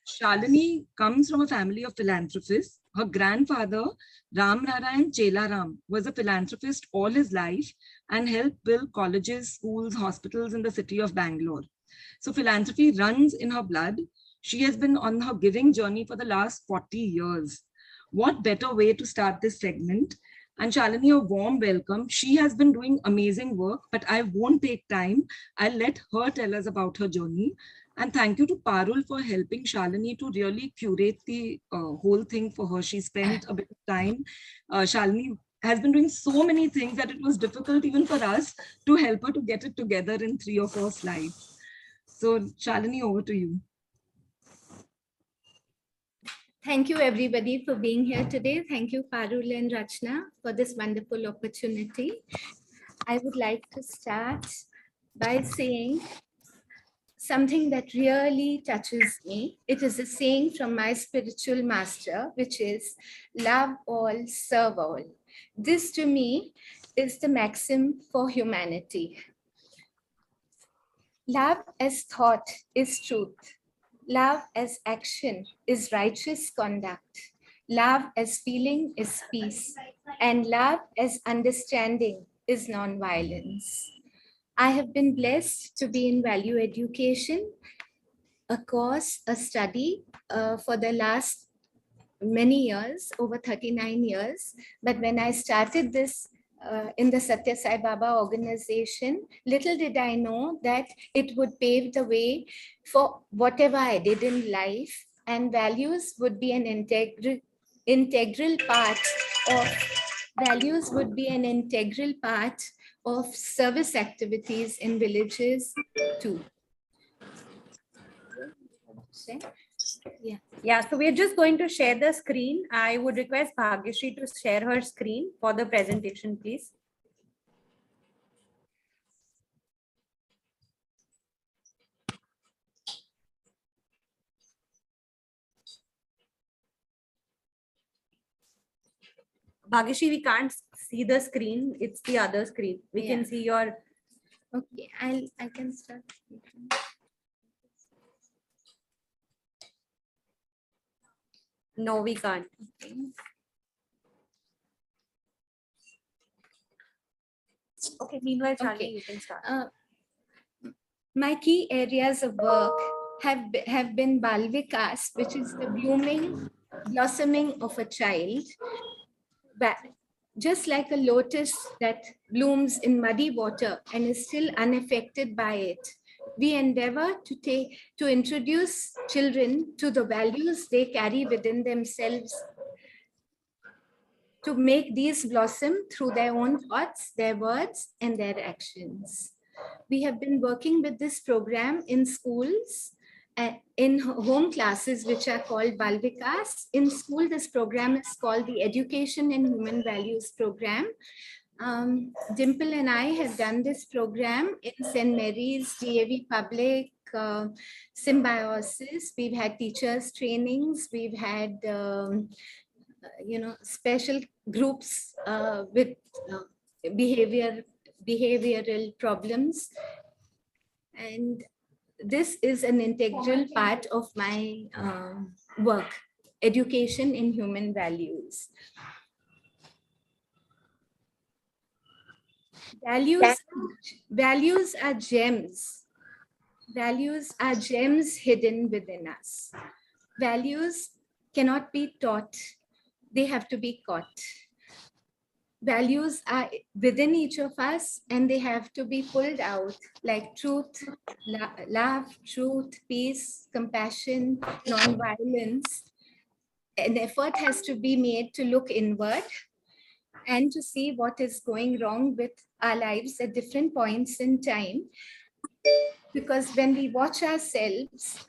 Shalini comes from a family of philanthropists. Her grandfather, Ram Narayan Chelaram, was a philanthropist all his life and helped build colleges, schools, hospitals in the city of Bangalore. So philanthropy runs in her blood. She has been on her giving journey for the last 40 years. What better way to start this segment? And Shalini, a warm welcome. She has been doing amazing work, but I won't take time. I'll let her tell us about her journey. And thank you to Parul for helping Shalini to really curate the whole thing for her. She spent a bit of time. Shalini has been doing so many things that it was difficult even for us to help her to get it together in 3 or 4 slides. So Shalini, over to you. Thank you everybody for being here today. Thank you Parul and Rachna for this wonderful opportunity. I would like to start by saying something that really touches me. It is a saying from my spiritual master, which is love all, serve all. This to me is the maxim for humanity. Love as thought is truth. Love as action is righteous conduct. Love as feeling is peace. And love as understanding is non-violence. I have been blessed to be in value education, a course, a study for the last many years, over 39 years. But when I started this in the Satya Sai Baba organization, little did I know that it would pave the way for whatever I did in life, and values would be an integral part of service activities in villages too. Yeah, so we're just going to share the screen. I would request Bhagyashree to share her screen for the presentation, please. Bhagyashree, we can't see the screen. It's the other screen. We can see your... Okay, I can start. No, we can't. Okay, meanwhile, Shalini, you can start. My key areas of work have been Bal Vikas, which is the blossoming of a child. But just like a lotus that blooms in muddy water and is still unaffected by it, we endeavor to introduce children to the values they carry within themselves, to make these blossom through their own thoughts, their words, and their actions. We have been working with this program in schools, in home classes, which are called Bal Vikas. In school, this program is called the Education in Human Values Program. Dimple and I have done this program in St. Mary's, DAV Public, Symbiosis. We've had teachers trainings. We've had, special groups with behavioral problems. And this is an integral part of my work, education in human values. Values are gems. Values are gems hidden within us. Values cannot be taught. They have to be caught. Values are within each of us and they have to be pulled out, like truth, love, truth, peace, compassion, non-violence. An effort has to be made to look inward and to see what is going wrong with our lives at different points in time. Because when we watch ourselves,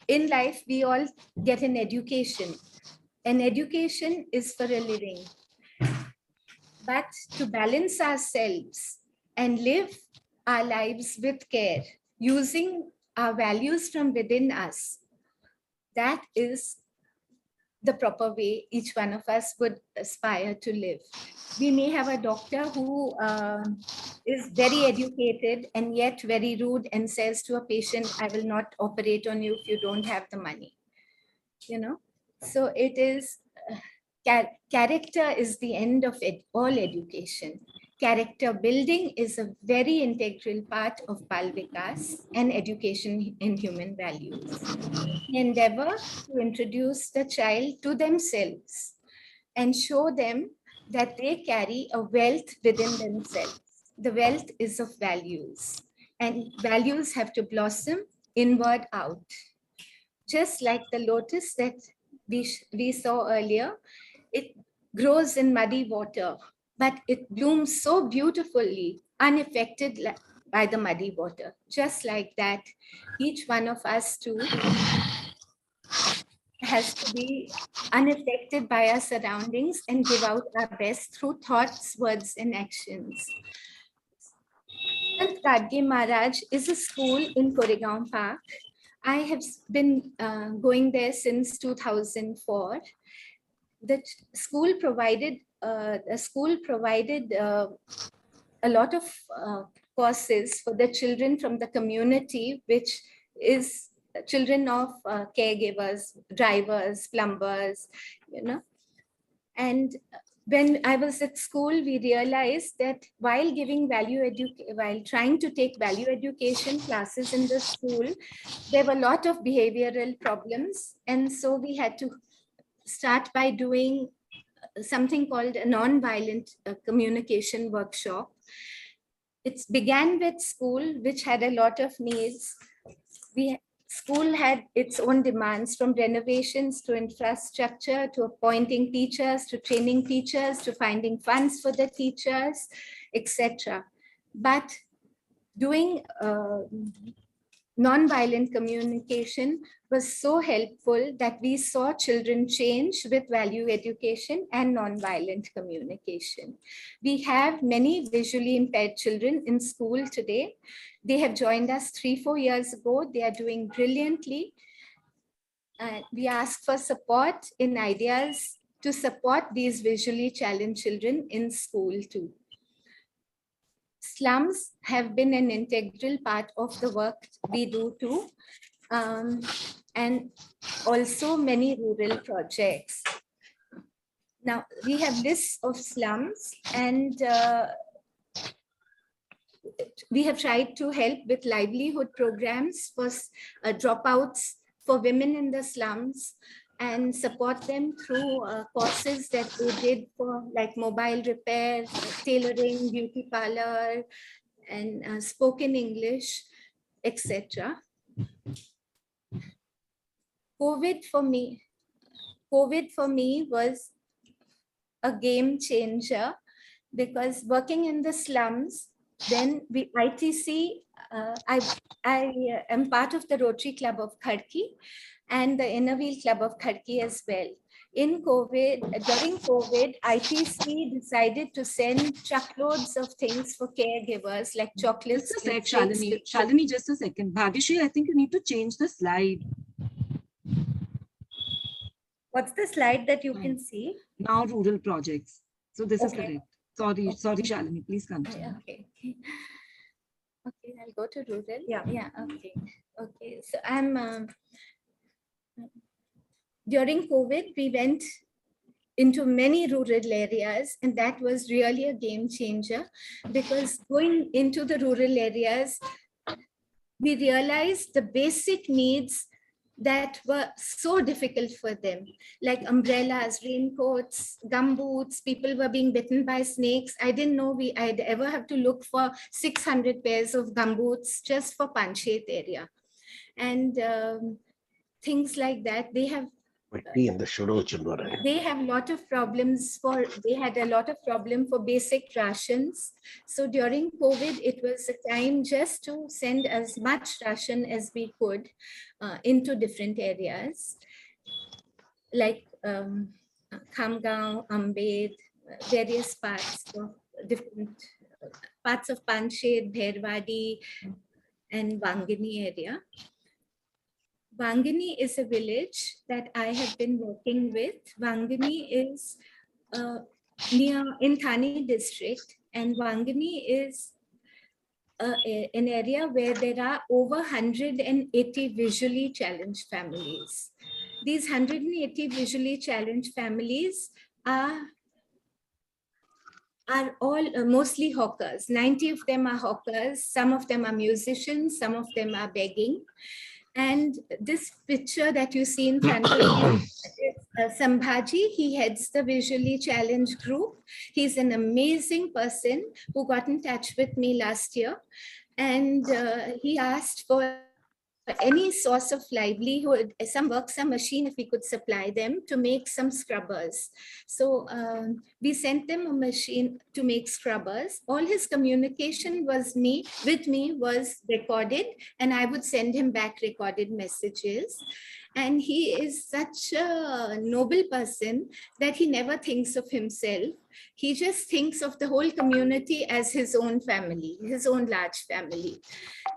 in life, we all get an education. And education is for a living. But to balance ourselves and live our lives with care, using our values from within us, that is the proper way each one of us would aspire to live. We may have a doctor who is very educated and yet very rude and says to a patient, I will not operate on you if you don't have the money. You know, so it is, character is the end of all education. Character building is a very integral part of Bal Vikas and education in human values. We endeavor to introduce the child to themselves and show them that they carry a wealth within themselves. The wealth is of values, and values have to blossom inward out. Just like the lotus that we saw earlier, it grows in muddy water, but it blooms so beautifully, unaffected by the muddy water. Just like that, each one of us too has to be unaffected by our surroundings and give out our best through thoughts, words, and actions. Sant Gadge Maharaj is a school in Koregaon Park. I have been going there since 2004. The school provided a lot of courses for the children from the community, which is children of caregivers, drivers, plumbers, you know. And when I was at school, we realized that while trying to take value education classes in the school, there were a lot of behavioral problems. And so we had to start by doing something called a non-violent communication workshop. It began with school, which had a lot of needs. School had its own demands, from renovations to infrastructure, to appointing teachers, to training teachers, to finding funds for the teachers, etc. But doing non-violent communication was so helpful that we saw children change with value education and non-violent communication. We have many visually impaired children in school today. They have joined us 3-4 years ago. They are doing brilliantly. We ask for support in ideas to support these visually challenged children in school too. Slums have been an integral part of the work we do too, and also many rural projects. Now, we have lists of slums, and we have tried to help with livelihood programs for dropouts for women in the slums, and support them through courses that they did for like mobile repair, tailoring, beauty parlor, and spoken English, etc. COVID for me was a game changer, because working in the slums, then ITC, I am part of the Rotary Club of Khadki and the Inner Wheel Club of Khadki as well. During COVID, ITC decided to send truckloads of things for caregivers, like chocolates. Just a sec, Shalini. Shalini, just a second. Bhagyashree, I think you need to change the slide. What's the slide that you can see? Now rural projects. So this is correct. Sorry, Shalini, please continue. Okay, I'll go to rural. Yeah. Okay. So I'm during COVID, we went into many rural areas, and that was really a game changer, because going into the rural areas, we realized the basic needs that were so difficult for them, like umbrellas, raincoats, gumboots. People were being bitten by snakes. I didn't know I'd ever have to look for 600 pairs of gumboots just for Panchet area. And things like that. They have a lot of problems they had a lot of problem for basic rations. So during COVID, it was a time just to send as much ration as we could into different areas, like Khamgaon, Ambed, various parts of different parts of Panchet, Bherwadi, and Wangini area. Wangani is a village that I have been working with. Wangani is near in Thane district, and Wangani is an area where there are over 180 visually challenged families. These 180 visually challenged families are all mostly hawkers. 90 of them are hawkers. Some of them are musicians. Some of them are begging. And this picture that you see in front of you is Sambhaji. He heads the visually challenged group. He's an amazing person who got in touch with me last year. And he asked for any source of livelihood, some work, some machine, if we could supply them to make some scrubbers. So we sent them a machine to make scrubbers. All his communication with me was recorded, and I would send him back recorded messages. And he is such a noble person that he never thinks of himself. He just thinks of the whole community as his own family, his own large family.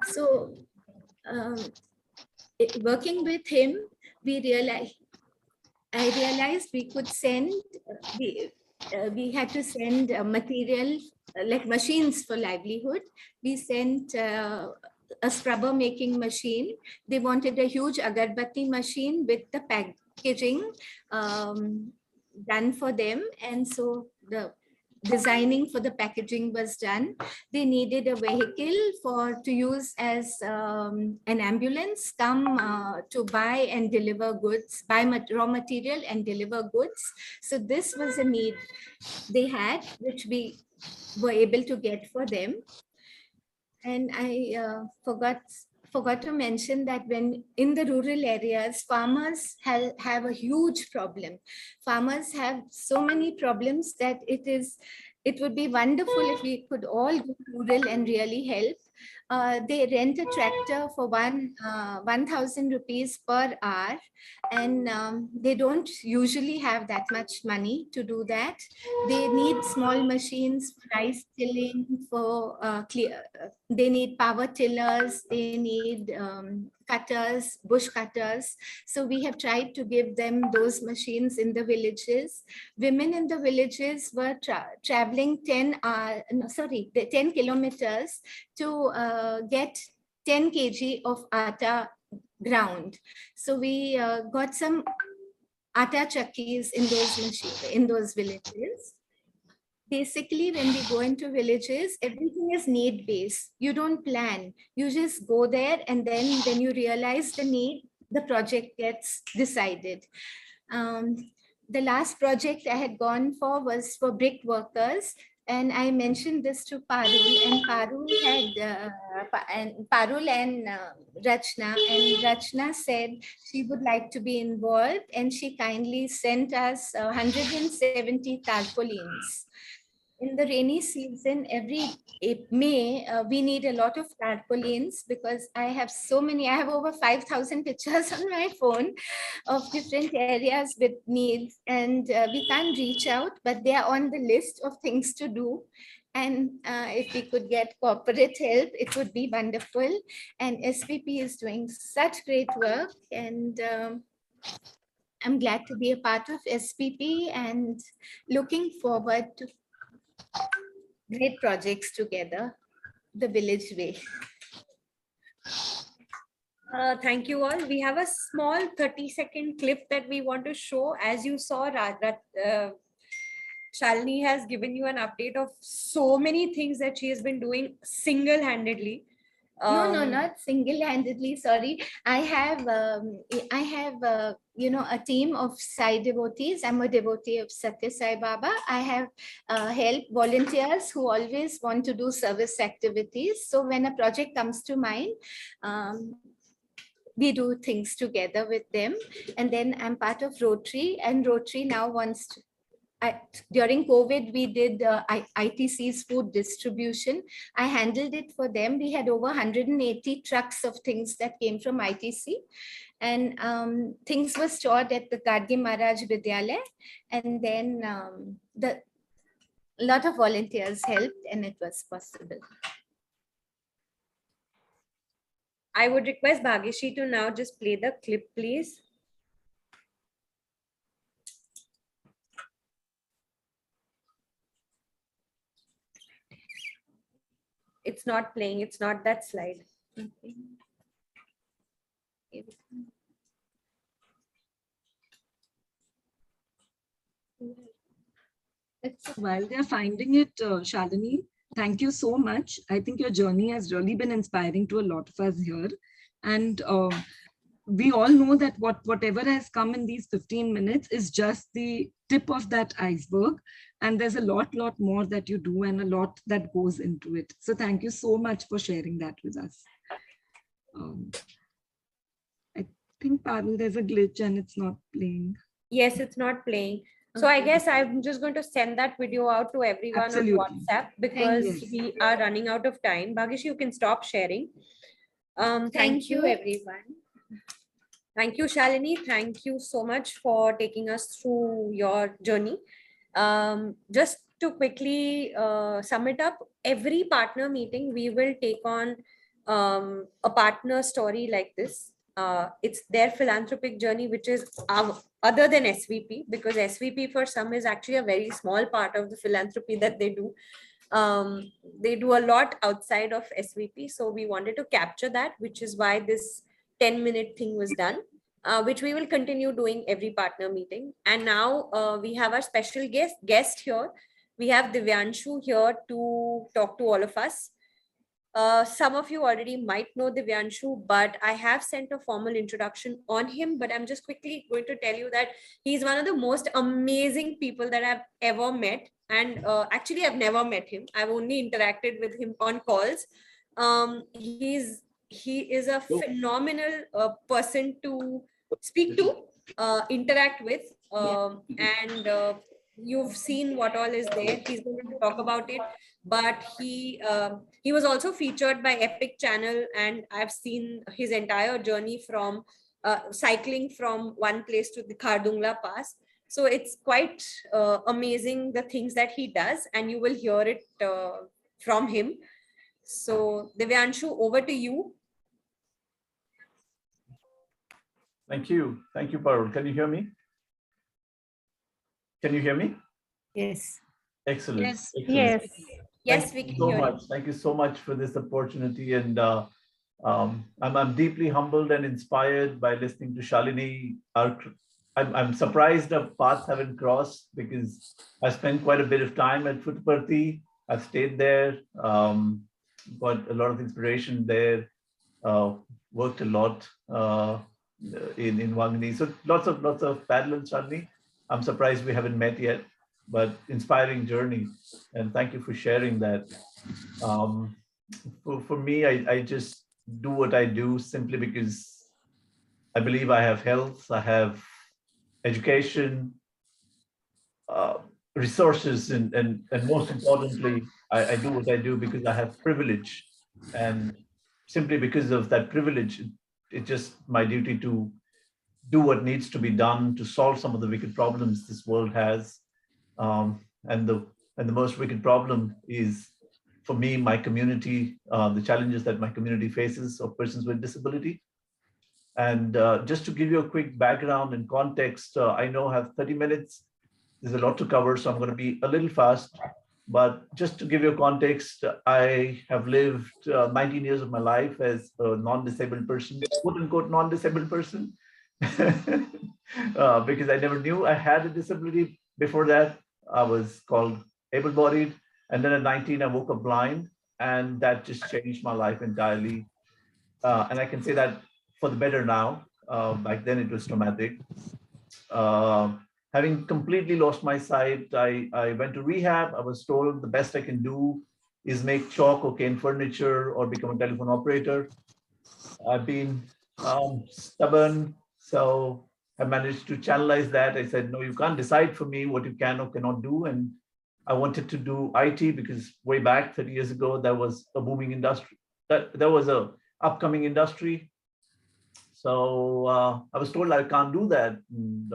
So working with him, I realized we could send, we had to send material like machines for livelihood. We sent a scrubber making machine. They wanted a huge agarbatti machine with the packaging done for them. And so the designing for the packaging was done. They needed a vehicle to use as an ambulance, to buy and deliver goods, buy raw material and deliver goods. So this was a need they had, which we were able to get for them. And I forgot to mention that when in the rural areas, farmers have a huge problem. Farmers have so many problems that it would be wonderful if we could all go rural and really help. They rent a tractor for 1,000 rupees per hour, and they don't usually have that much money to do that. They need small machines, rice tilling, they need power tillers, they need cutters, bush cutters. So we have tried to give them those machines in the villages. Women in the villages were traveling 10 kilometers to get 10 kg of atta ground. So we got some atta chakkis in those villages. Basically, when we go into villages, everything is need-based. You don't plan. You just go there, and then when you realize the need, the project gets decided. The last project I had gone for was for brick workers. And I mentioned this to Parul, and Parul and Rachna, and Rachna said she would like to be involved, and she kindly sent us 170 tarpaulins. In the rainy season, every May, we need a lot of tarpaulins because I have over 5,000 pictures on my phone of different areas with needs, and we can't reach out, but they are on the list of things to do. And if we could get corporate help, it would be wonderful. And SVP is doing such great work, and I'm glad to be a part of SVP and looking forward to great projects together, the village way. Thank you all. We have a small 30-second clip that we want to show. As you saw, Shalini has given you an update of so many things that she has been doing single-handedly. No, not single-handedly. Sorry, I have a team of Sai devotees. I'm a devotee of Satya Sai Baba. I have help volunteers who always want to do service activities. So when a project comes to mind, we do things together with them. And then I'm part of Rotary, and Rotary now wants to. During COVID, we did ITC's food distribution. I handled it for them. We had over 180 trucks of things that came from ITC. And things were stored at the Gadgi Maharaj Vidyalaya. And then a lot of volunteers helped, and it was possible. I would request Bhageshi to now just play the clip, please. It's not playing. It's not that slide. While they're finding it, Shalini, thank you so much. I think your journey has really been inspiring to a lot of us here. And we all know that whatever has come in these 15 minutes is just the tip of that iceberg. And there's a lot more that you do and a lot that goes into it. So thank you so much for sharing that with us. I think, Parul, there's a glitch and it's not playing. Yes, it's not playing. So I guess I'm just going to send that video out to everyone Absolutely. on WhatsApp because Yes. we are running out of time. Bhagesh, you can stop sharing. Thank you, everyone. Thank you, Shalini. Thank you so much for taking us through your journey. Just to quickly sum it up, every partner meeting, we will take on a partner story like this. It's their philanthropic journey, which is other than SVP, because SVP for some is actually a very small part of the philanthropy that they do. They do a lot outside of SVP. So we wanted to capture that, which is why this 10-minute thing was done, which we will continue doing every partner meeting. And now we have our special guest here. We have Divyanshu here to talk to all of us. Some of you already might know Divyanshu, but I have sent a formal introduction on him, but I'm just quickly going to tell you that he's one of the most amazing people that I've ever met. And actually, I've never met him. I've only interacted with him on calls. He is a phenomenal person to speak to, interact with, and you've seen what all is there. He's going to talk about it, but he was also featured by Epic Channel, and I've seen his entire journey from cycling from one place to the Khardungla Pass. So it's quite amazing the things that he does, and you will hear it from him. So Divyanshu, over to you. Thank you. Thank you, Parul. Can you hear me? Can you hear me? Yes. Excellent. Yes. Excellent. Yes, we can hear you. Thank you so much for this opportunity. And I'm deeply humbled and inspired by listening to Shalini. I'm surprised our paths haven't crossed because I spent quite a bit of time at Puttaparthi. I've stayed there, got a lot of inspiration there, worked a lot in Wangani. So lots of parallels, Shalini. I'm surprised we haven't met yet, but inspiring journey. And thank you for sharing that. For me, I just do what I do simply because I believe I have health, I have education, resources, and most importantly, I do what I do because I have privilege. And simply because of that privilege, it's just my duty to do what needs to be done to solve some of the wicked problems this world has. And the most wicked problem is, for me, my community, the challenges that my community faces of persons with disability. And just to give you a quick background and context, I know I have 30 minutes. There's a lot to cover, so I'm going to be a little fast. But just to give you a context, I have lived 19 years of my life as a non-disabled person, quote unquote non-disabled person, because I never knew I had a disability. Before that, I was called able-bodied. And then at 19, I woke up blind, and that just changed my life entirely. And I can say that for the better now. Back then, it was traumatic. Having completely lost my sight, I went to rehab. I was told the best I can do is make chalk or cane furniture or become a telephone operator. I've been stubborn, so I managed to channelize that. I said, no, you can't decide for me what you can or cannot do. And I wanted to do IT because way back 30 years ago, that was a booming industry. That was a upcoming industry. So I was told I can't do that. And,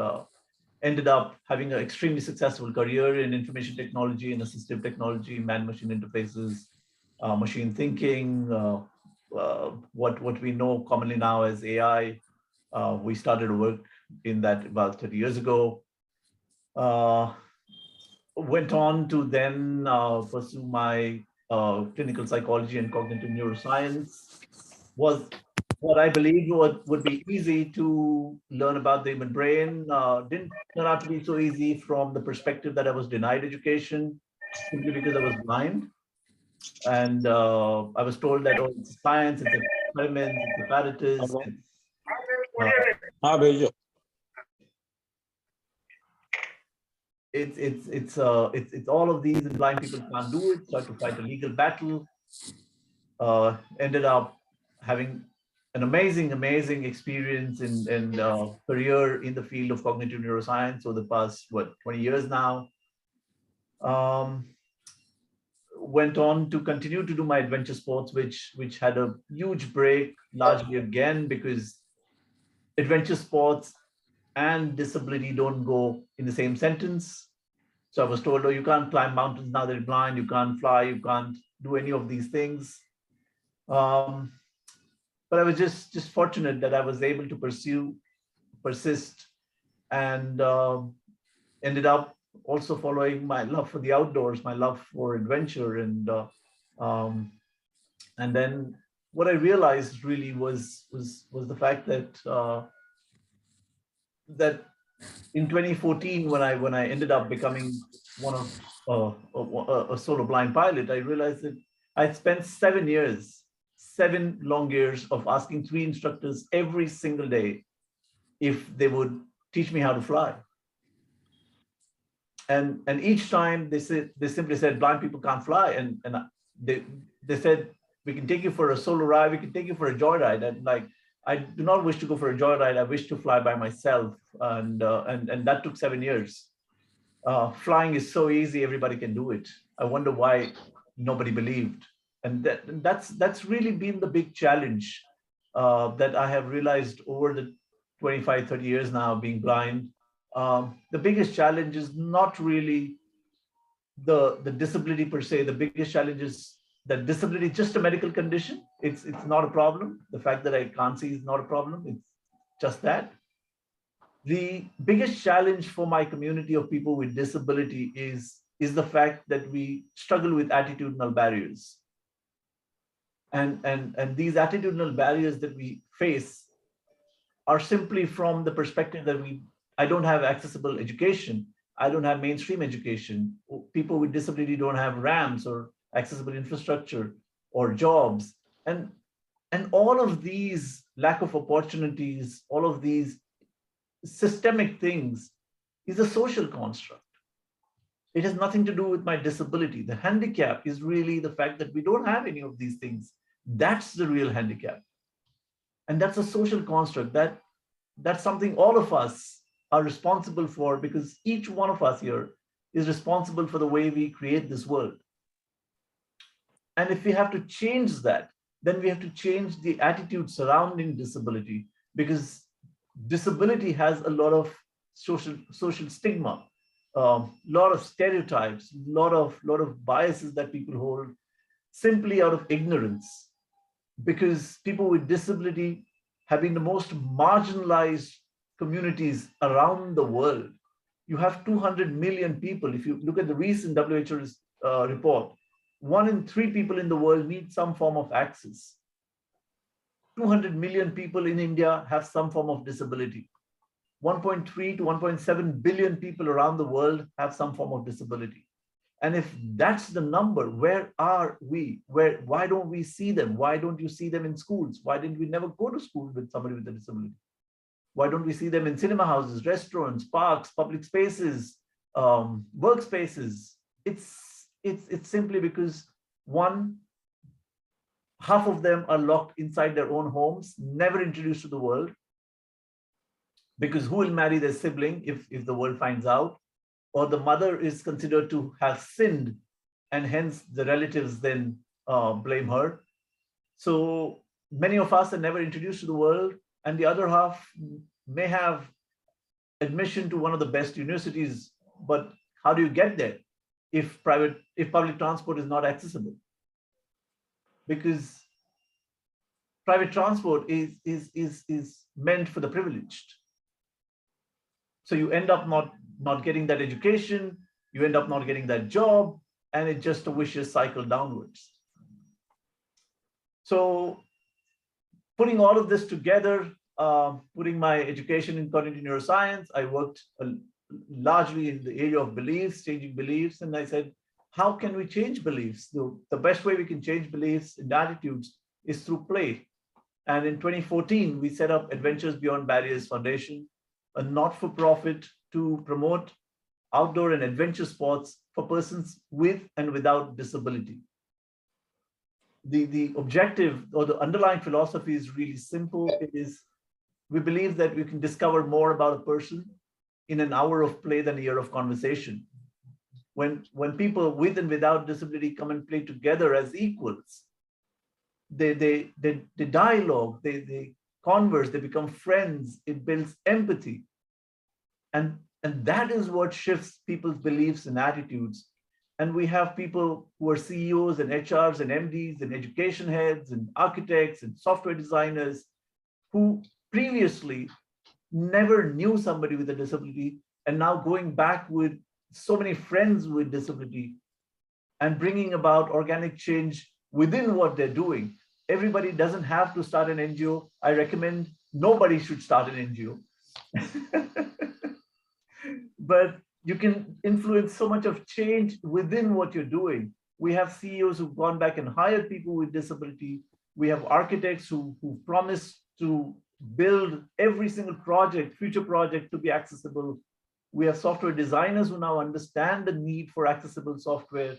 ended up having an extremely successful career in information technology and assistive technology, man-machine interfaces, machine thinking, what we know commonly now as AI. We started to work in that about 30 years ago. Went on to then pursue my clinical psychology and cognitive neuroscience. Was what I believed would be easy to learn about the human brain. Didn't turn out to be so easy from the perspective that I was denied education simply because I was blind. And I was told that, oh, it's science, it's experiments, it's apparatus, it's all of these, and blind people can't do it. So I had to fight a legal battle. Ended up having an amazing experience and career in the field of cognitive neuroscience over the past 20 years now. Went on to continue to do my adventure sports, which had a huge break, largely again because adventure sports and disability don't go in the same sentence. So I was told, oh, you can't climb mountains now that you're blind, you can't fly, you can't do any of these things. But I was just fortunate that I was able to persist, and ended up also following my love for the outdoors, my love for adventure, and then what I realized really was the fact that that in 2014, when I ended up becoming one of a solo blind pilot, I realized that I'd spent 7 long years of asking 3 instructors every single day if they would teach me how to fly. And each time they simply said, blind people can't fly. And they said, we can take you for a solo ride, we can take you for a joyride. And like, I do not wish to go for a joyride, I wish to fly by myself. And that took 7 years. Flying is so easy, everybody can do it. I wonder why nobody believed. And that's really been the big challenge that I have realized over the 25, 30 years now being blind. The biggest challenge is not really the disability per se. The biggest challenge is that disability is just a medical condition. It's not a problem. The fact that I can't see is not a problem. It's just that. The biggest challenge for my community of people with disability is the fact that we struggle with attitudinal barriers. And these attitudinal barriers that we face are simply from the perspective that I don't have accessible education. I don't have mainstream education. People with disability don't have ramps or accessible infrastructure or jobs. And all of these lack of opportunities, all of these systemic things is a social construct. It has nothing to do with my disability. The handicap is really the fact that we don't have any of these things. That's the real handicap. And that's a social construct. That's something all of us are responsible for, because each one of us here is responsible for the way we create this world. And if we have to change that, then we have to change the attitude surrounding disability, because disability has a lot of social stigma, lot of stereotypes, lot of biases that people hold simply out of ignorance, because people with disability have been the most marginalized communities around the world. You have 200 million people. If you look at the recent WHO report, 1 in 3 people in the world need some form of access. 200 million people in India have some form of disability. 1.3 to 1.7 billion people around the world have some form of disability. And if that's the number, where are we? Why don't we see them? Why don't you see them in schools? Why didn't we never go to school with somebody with a disability? Why don't we see them in cinema houses, restaurants, parks, public spaces, workspaces? It's simply because, one, half of them are locked inside their own homes, never introduced to the world. Because who will marry their sibling if the world finds out? Or the mother is considered to have sinned, and hence the relatives then blame her. So many of us are never introduced to the world, and the other half may have admission to one of the best universities, but how do you get there if public transport is not accessible? Because private transport is meant for the privileged. So you end up not getting that education, you end up not getting that job, and it's just a vicious cycle downwards. So putting all of this together, putting my education in cognitive neuroscience, I worked largely in the area of beliefs, changing beliefs. And I said, how can we change beliefs? The best way we can change beliefs and attitudes is through play. And in 2014, we set up Adventures Beyond Barriers Foundation, a not-for-profit to promote outdoor and adventure sports for persons with and without disability. The objective or the underlying philosophy is really simple. It is, we believe that we can discover more about a person in an hour of play than a year of conversation. When people with and without disability come and play together as equals, they dialogue, they converse, they become friends, it builds empathy. And that is what shifts people's beliefs and attitudes. And we have people who are CEOs and HRs and MDs and education heads and architects and software designers who previously never knew somebody with a disability, and now going back with so many friends with disability and bringing about organic change within what they're doing. Everybody doesn't have to start an NGO. I recommend nobody should start an NGO. But you can influence so much of change within what you're doing. We have CEOs who've gone back and hired people with disability. We have architects who promise to build every single project, future project, to be accessible. We have software designers who now understand the need for accessible software.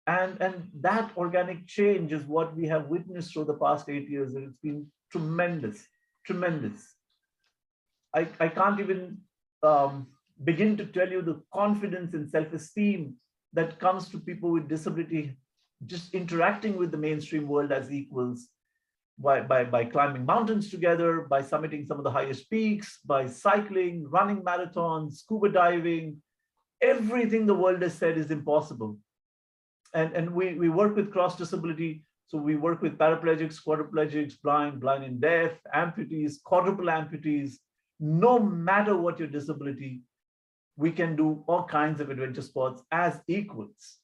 And that organic change is what we have witnessed through the past 8 years. And it's been tremendous, tremendous. I can't even begin to tell you the confidence and self-esteem that comes to people with disability just interacting with the mainstream world as equals, by climbing mountains together, by summiting some of the highest peaks, by cycling, running marathons, scuba diving. Everything the world has said is impossible. And we work with cross disability. So we work with paraplegics, quadriplegics, blind and deaf, amputees, quadruple amputees. No matter what your disability, we can do all kinds of adventure sports as equals.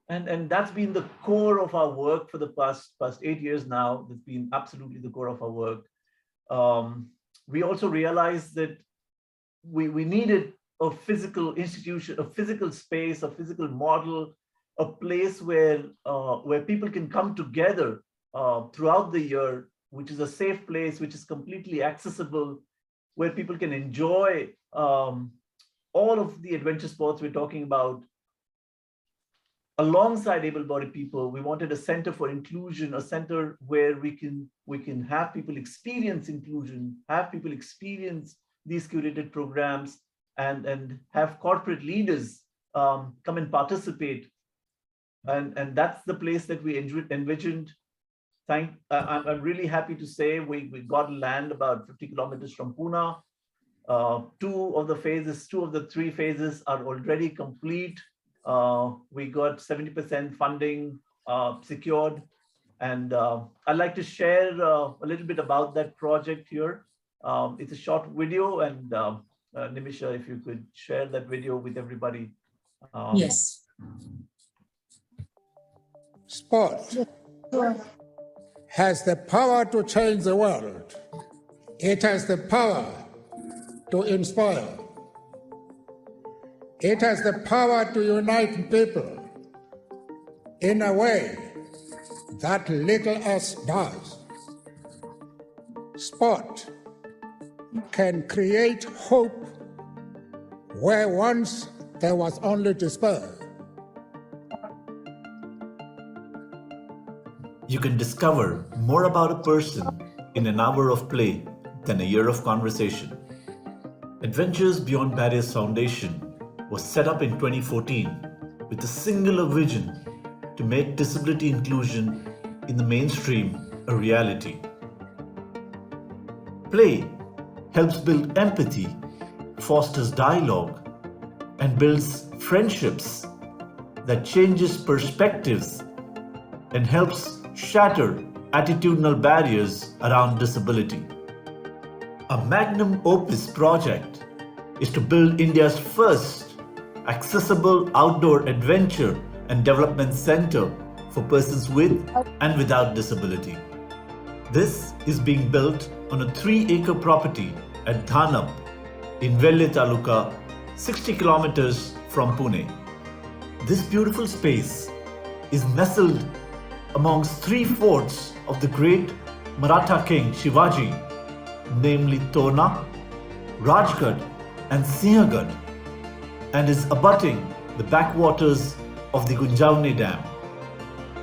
And that's been the core of our work for the past 8 years now. That's been absolutely the core of our work. We also realized that we needed a physical institution, a physical space, a physical model, a place where people can come together throughout the year, which is a safe place, which is completely accessible, where people can enjoy all of the adventure sports we're talking about. Alongside able-bodied people, we wanted a center for inclusion, a center where we can have people experience inclusion, have people experience these curated programs, and have corporate leaders come and participate. And that's the place that we envisioned. I'm really happy to say we got land about 50 kilometers from Pune. Two of the three phases are already complete. We got 70% funding secured. And I'd like to share a little bit about that project here. It's a short video, and Nimisha, if you could share that video with everybody. Yes. Sport has the power to change the world. It has the power to inspire. It has the power to unite people in a way that little else does. Sport can create hope where once there was only despair. You can discover more about a person in an hour of play than a year of conversation. Adventures Beyond Barriers Foundation was set up in 2014 with a singular vision to make disability inclusion in the mainstream a reality. Play helps build empathy, fosters dialogue, and builds friendships that changes perspectives and helps shatter attitudinal barriers around disability. A magnum opus project is to build India's first accessible outdoor adventure and development center for persons with and without disability. This is being built on a 3-acre property at Dhanap in Velle Taluka, 60 kilometers from Pune. This beautiful space is nestled amongst 3 forts of the great Maratha king Shivaji, namely Tona, Rajgarh and Sinhgarh, and is abutting the backwaters of the Gunjavni Dam.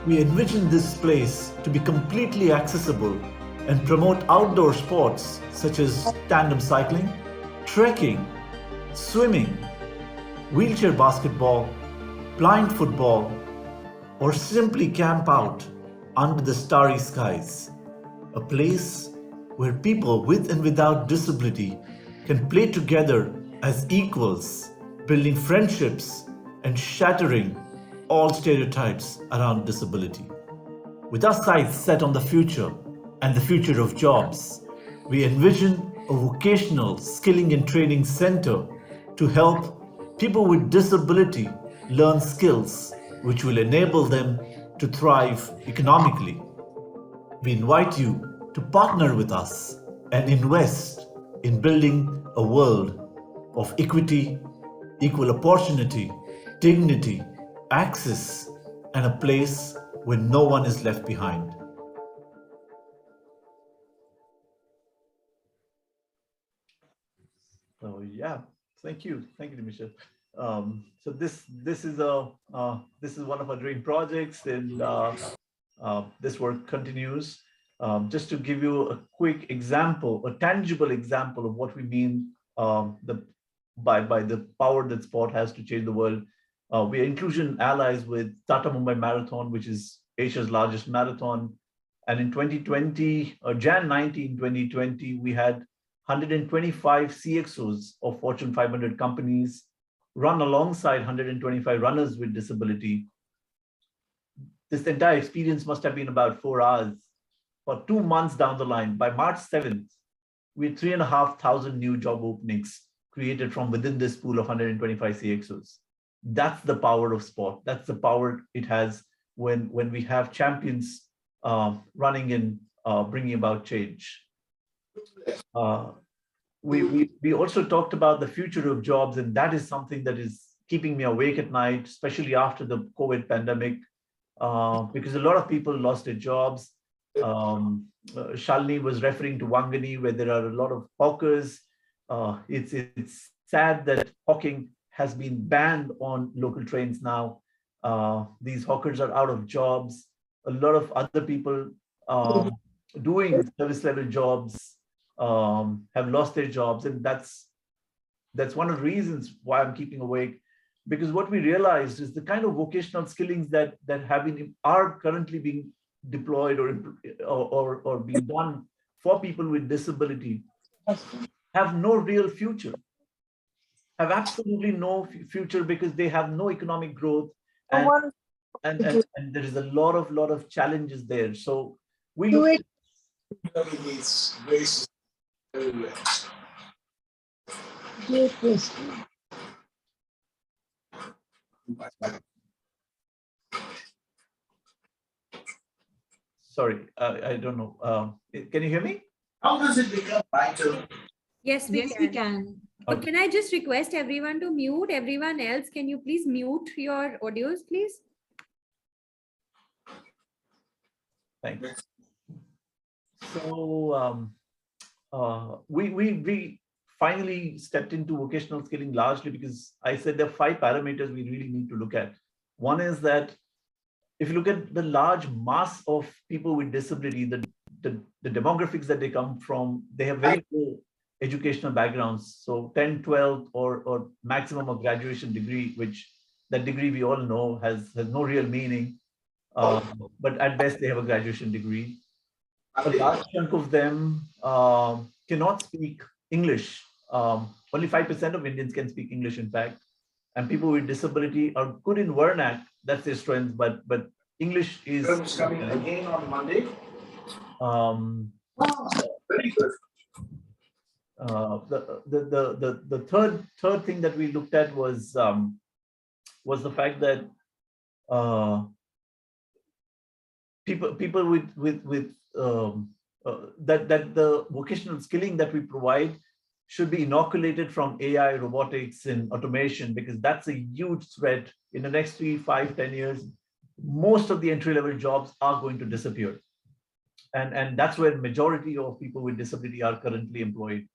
We envision this place to be completely accessible and promote outdoor sports such as tandem cycling, trekking, swimming, wheelchair basketball, blind football, or simply camp out under the starry skies. A place where people with and without disability can play together as equals, building friendships and shattering all stereotypes around disability. With our sights set on the future and the future of jobs, we envision a vocational skilling and training center to help people with disability learn skills which will enable them to thrive economically. We invite you to partner with us and invest in building a world of equity, equal opportunity, dignity, access, and a place where no one is left behind. So yeah, thank you, Dimisha. So this is one of our dream projects, and this work continues. Just to give you a quick example, a tangible example of what we mean by the power that sport has to change the world. We are inclusion allies with Tata Mumbai Marathon, which is Asia's largest marathon. And in 2020, Jan 19, 2020, we had 125 CXOs of Fortune 500 companies run alongside 125 runners with disability. This entire experience must have been about 4 hours. For 2 months down the line, by March 7th, we had 3,500 new job openings created from within this pool of 125 CXOs. That's the power of sport. That's the power it has when we have champions running and bringing about change. We also talked about the future of jobs, and that is something that is keeping me awake at night, especially after the COVID pandemic, because a lot of people lost their jobs. Shalini was referring to Wangani, where there are a lot of hawkers. It's sad that hawking has been banned on local trains now. These hawkers are out of jobs. A lot of other people doing service level jobs have lost their jobs, and that's one of the reasons why I'm keeping awake, because what we realized is the kind of vocational skillings that are currently being deployed or being done for people with disability have no real future, have absolutely no future, because they have no economic growth, and there is a lot of challenges there. So we look sorry, I don't know. Can you hear me? How does it become vital? Yes, we can. But can I just request everyone to mute? Everyone else, can you please mute your audios, please? Thanks. So we finally stepped into vocational skilling largely because I said there are 5 parameters we really need to look at. One is that if you look at the large mass of people with disability, the demographics that they come from, they have very low educational backgrounds. So 10, 12, or maximum of graduation degree, which that degree we all know has no real meaning. But at best, they have a graduation degree. A large chunk of them cannot speak English. Only 5% of Indians can speak English, in fact. And people with disability are good in Vernac, that's their strength, but English is... Coming again on Monday. Very good. The third thing that we looked at was the fact that people with that the vocational skilling that we provide should be inoculated from AI, robotics, and automation, because that's a huge threat. In the next 3, 5, 10 years, most of the entry-level jobs are going to disappear. And that's where majority of people with disability are currently employed,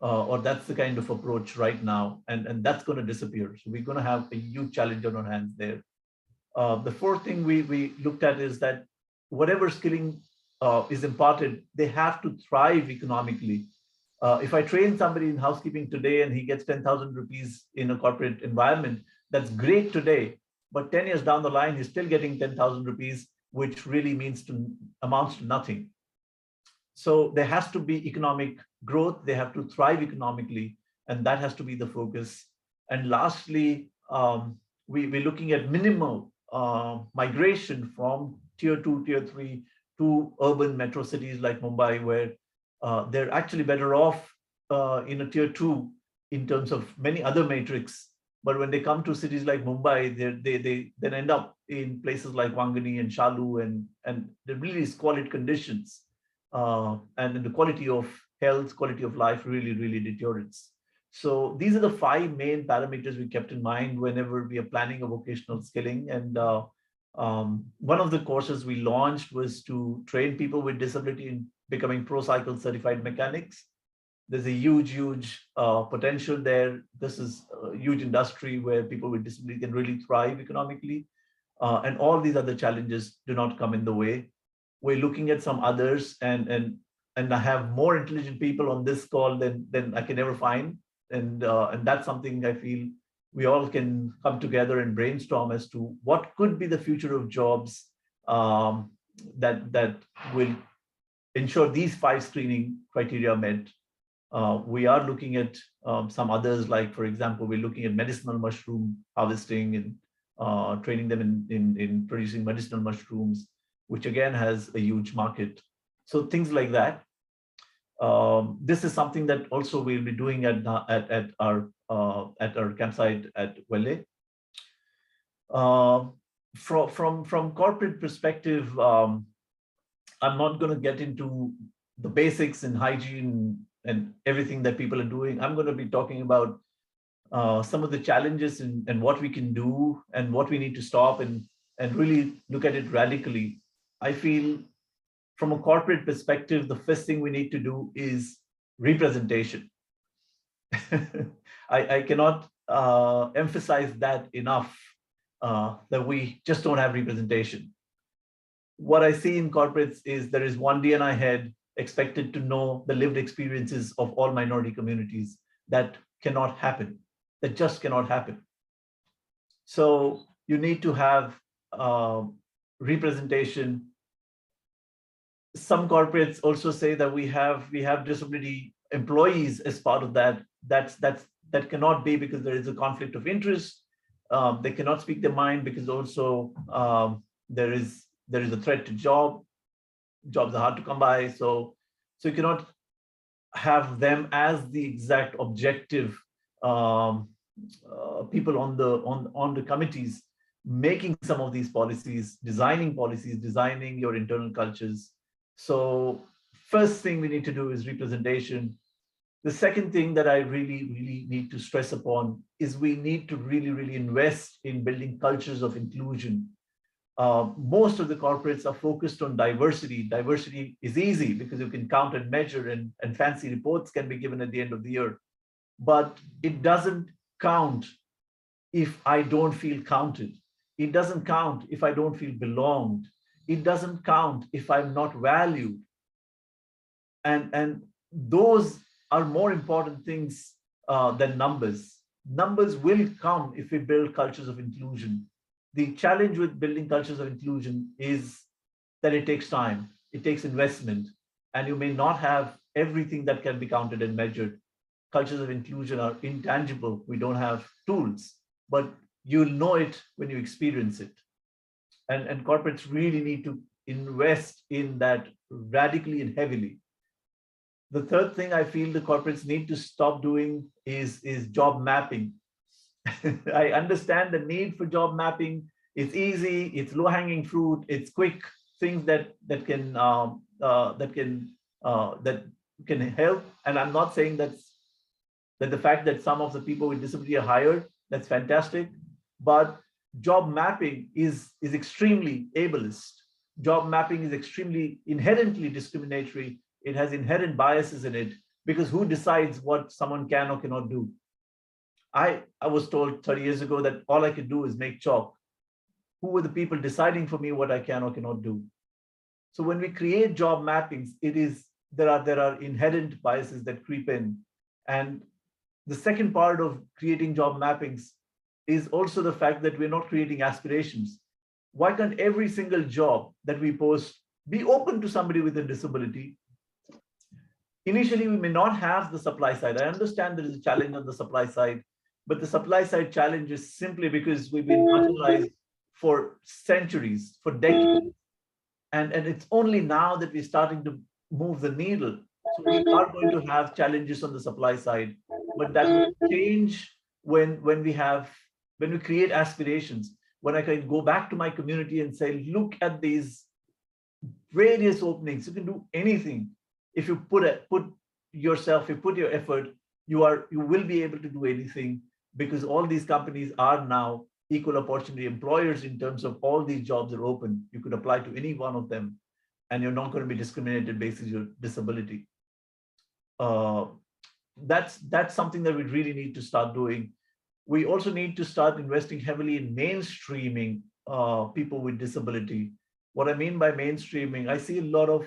or that's the kind of approach right now, and that's going to disappear. So we're going to have a huge challenge on our hands there. The fourth thing we looked at is that whatever skilling is imparted, they have to thrive economically. If I train somebody in housekeeping today and he gets 10,000 rupees in a corporate environment, that's great today. But 10 years down the line, he's still getting 10,000 rupees, which really amounts to nothing. So there has to be economic growth. They have to thrive economically, and that has to be the focus. And lastly, we're looking at minimal migration from tier 2, tier 3 to urban metro cities like Mumbai, where they're actually better off in a tier 2 in terms of many other metrics. But when they come to cities like Mumbai, they then end up in places like Wangani and Shalu, and the really squalid conditions. And then the quality of health, quality of life really deteriorates. So these are the 5 main parameters we kept in mind whenever we are planning a vocational skilling. And one of the courses we launched was to train people with disability in becoming pro-cycle certified mechanics. There's a huge potential there. This is a huge industry where people with disability can really thrive economically. And all these other challenges do not come in the way. We're looking at some others, and I have more intelligent people on this call than I can ever find. And that's something I feel we all can come together and brainstorm as to what could be the future of jobs that will ensure these 5 screening criteria met. We are looking at some others, like, for example, we're looking at medicinal mushroom harvesting and training them in producing medicinal mushrooms, which again has a huge market. So things like that. This is something that also we'll be doing at our campsite at Welle. From corporate perspective, I'm not going to get into the basics in hygiene and everything that people are doing. I'm going to be talking about some of the challenges and what we can do and what we need to stop and really look at it radically. I feel from a corporate perspective, the first thing we need to do is representation. I cannot emphasize that enough, that we just don't have representation. What I see in corporates is there is one D&I head expected to know the lived experiences of all minority communities. That cannot happen. That just cannot happen. So you need to have representation. Some corporates also say that we have disability employees as part of that. That cannot be, because there is a conflict of interest. They cannot speak their mind, because also there is a threat to jobs are hard to come by. So you cannot have them as the exact objective people on the committees making some of these policies, designing your internal cultures. So first thing we need to do is representation. The second thing that I really need to stress upon is we need to really invest in building cultures of inclusion. Most of the corporates are focused on diversity. Diversity is easy because you can count and measure, and fancy reports can be given at the end of the year. But it doesn't count if I don't feel counted. It doesn't count if I don't feel belonged. It doesn't count if I'm not valued. And those are more important things than numbers. Numbers will come if we build cultures of inclusion. The challenge with building cultures of inclusion is that it takes time, it takes investment, and you may not have everything that can be counted and measured. Cultures of inclusion are intangible. We don't have tools, but you'll know it when you experience it. And corporates really need to invest in that radically and heavily. The third thing I feel the corporates need to stop doing is job mapping. I understand the need for job mapping. It's easy, it's low-hanging fruit, it's quick things that can help. And I'm not saying that the fact that some of the people with disability are hired, that's fantastic. But job mapping is extremely ableist. Job mapping is extremely inherently discriminatory. It has inherent biases in it, because who decides what someone can or cannot do? I was told 30 years ago that all I could do is make chalk. Who were the people deciding for me what I can or cannot do? So when we create job mappings, there are inherent biases that creep in. And the second part of creating job mappings is also the fact that we're not creating aspirations. Why can't every single job that we post be open to somebody with a disability? Initially, we may not have the supply side. I understand there is a challenge on the supply side, but the supply side challenge is simply because we've been marginalized for centuries, for decades. And it's only now that we're starting to move the needle. So we are going to have challenges on the supply side, but that will change when we create aspirations. When I can go back to my community and say, look at these various openings, you can do anything. If you put your effort, you will be able to do anything, because all these companies are now equal opportunity employers in terms of all these jobs are open. You could apply to any one of them, and you're not going to be discriminated based on your disability. That's something that we really need to start doing. We also need to start investing heavily in mainstreaming people with disability. What I mean by mainstreaming, I see a lot of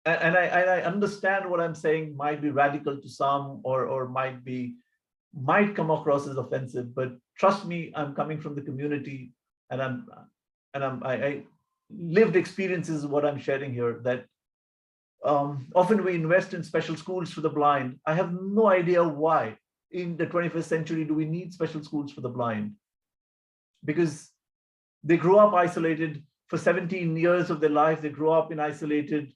and I understand what I'm saying might be radical to some, or might come across as offensive, but trust me, I'm coming from the community, and I lived experiences what I'm sharing here, that often we invest in special schools for the blind. I have no idea why in the 21st century do we need special schools for the blind, because they grew up isolated for 17 years of their life. They grew up in isolated,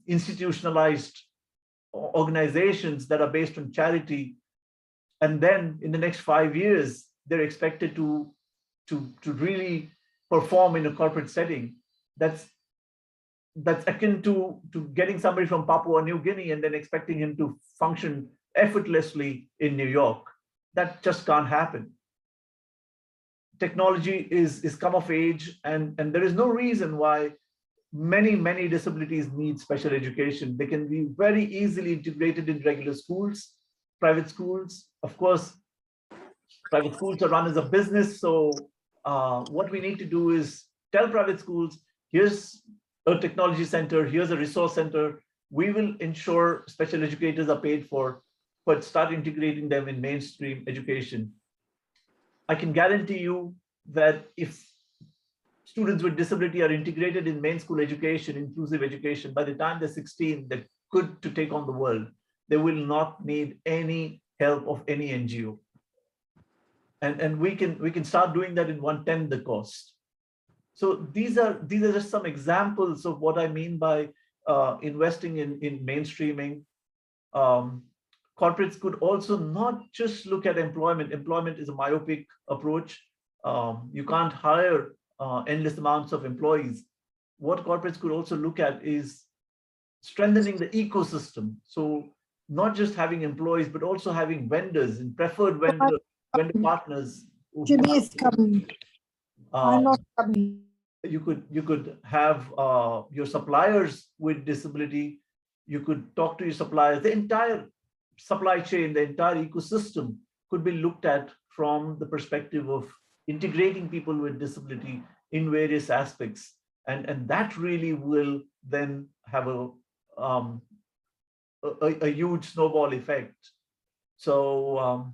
institutionalized organizations that are based on charity. And then in the next 5 years, they're expected to really perform in a corporate setting. That's akin to getting somebody from Papua New Guinea and then expecting him to function effortlessly in New York. That just can't happen. Technology is come of age, and there is no reason why many disabilities need special education. They can be very easily integrated in regular schools, private schools. Of course, private schools are run as a business. So what we need to do is tell private schools, here's a technology center, here's a resource center. We will ensure special educators are paid for, but start integrating them in mainstream education. I can guarantee you that if students with disability are integrated in main school education, inclusive education, by the time they're 16, they're good to take on the world. They will not need any help of any NGO. And we can start doing that in 1/10 the cost. So these are just some examples of what I mean by investing in mainstreaming. Corporates could also not just look at employment. Employment is a myopic approach. You can't hire endless amounts of employees. What corporates could also look at is strengthening the ecosystem. So not just having employees, but also having vendors and preferred vendor partners. Jimmy is coming. I'm not coming. You could have your suppliers with disability. You could talk to your suppliers. The entire supply chain, the entire ecosystem could be looked at from the perspective of integrating people with disability in various aspects, and that really will then have a huge snowball effect. So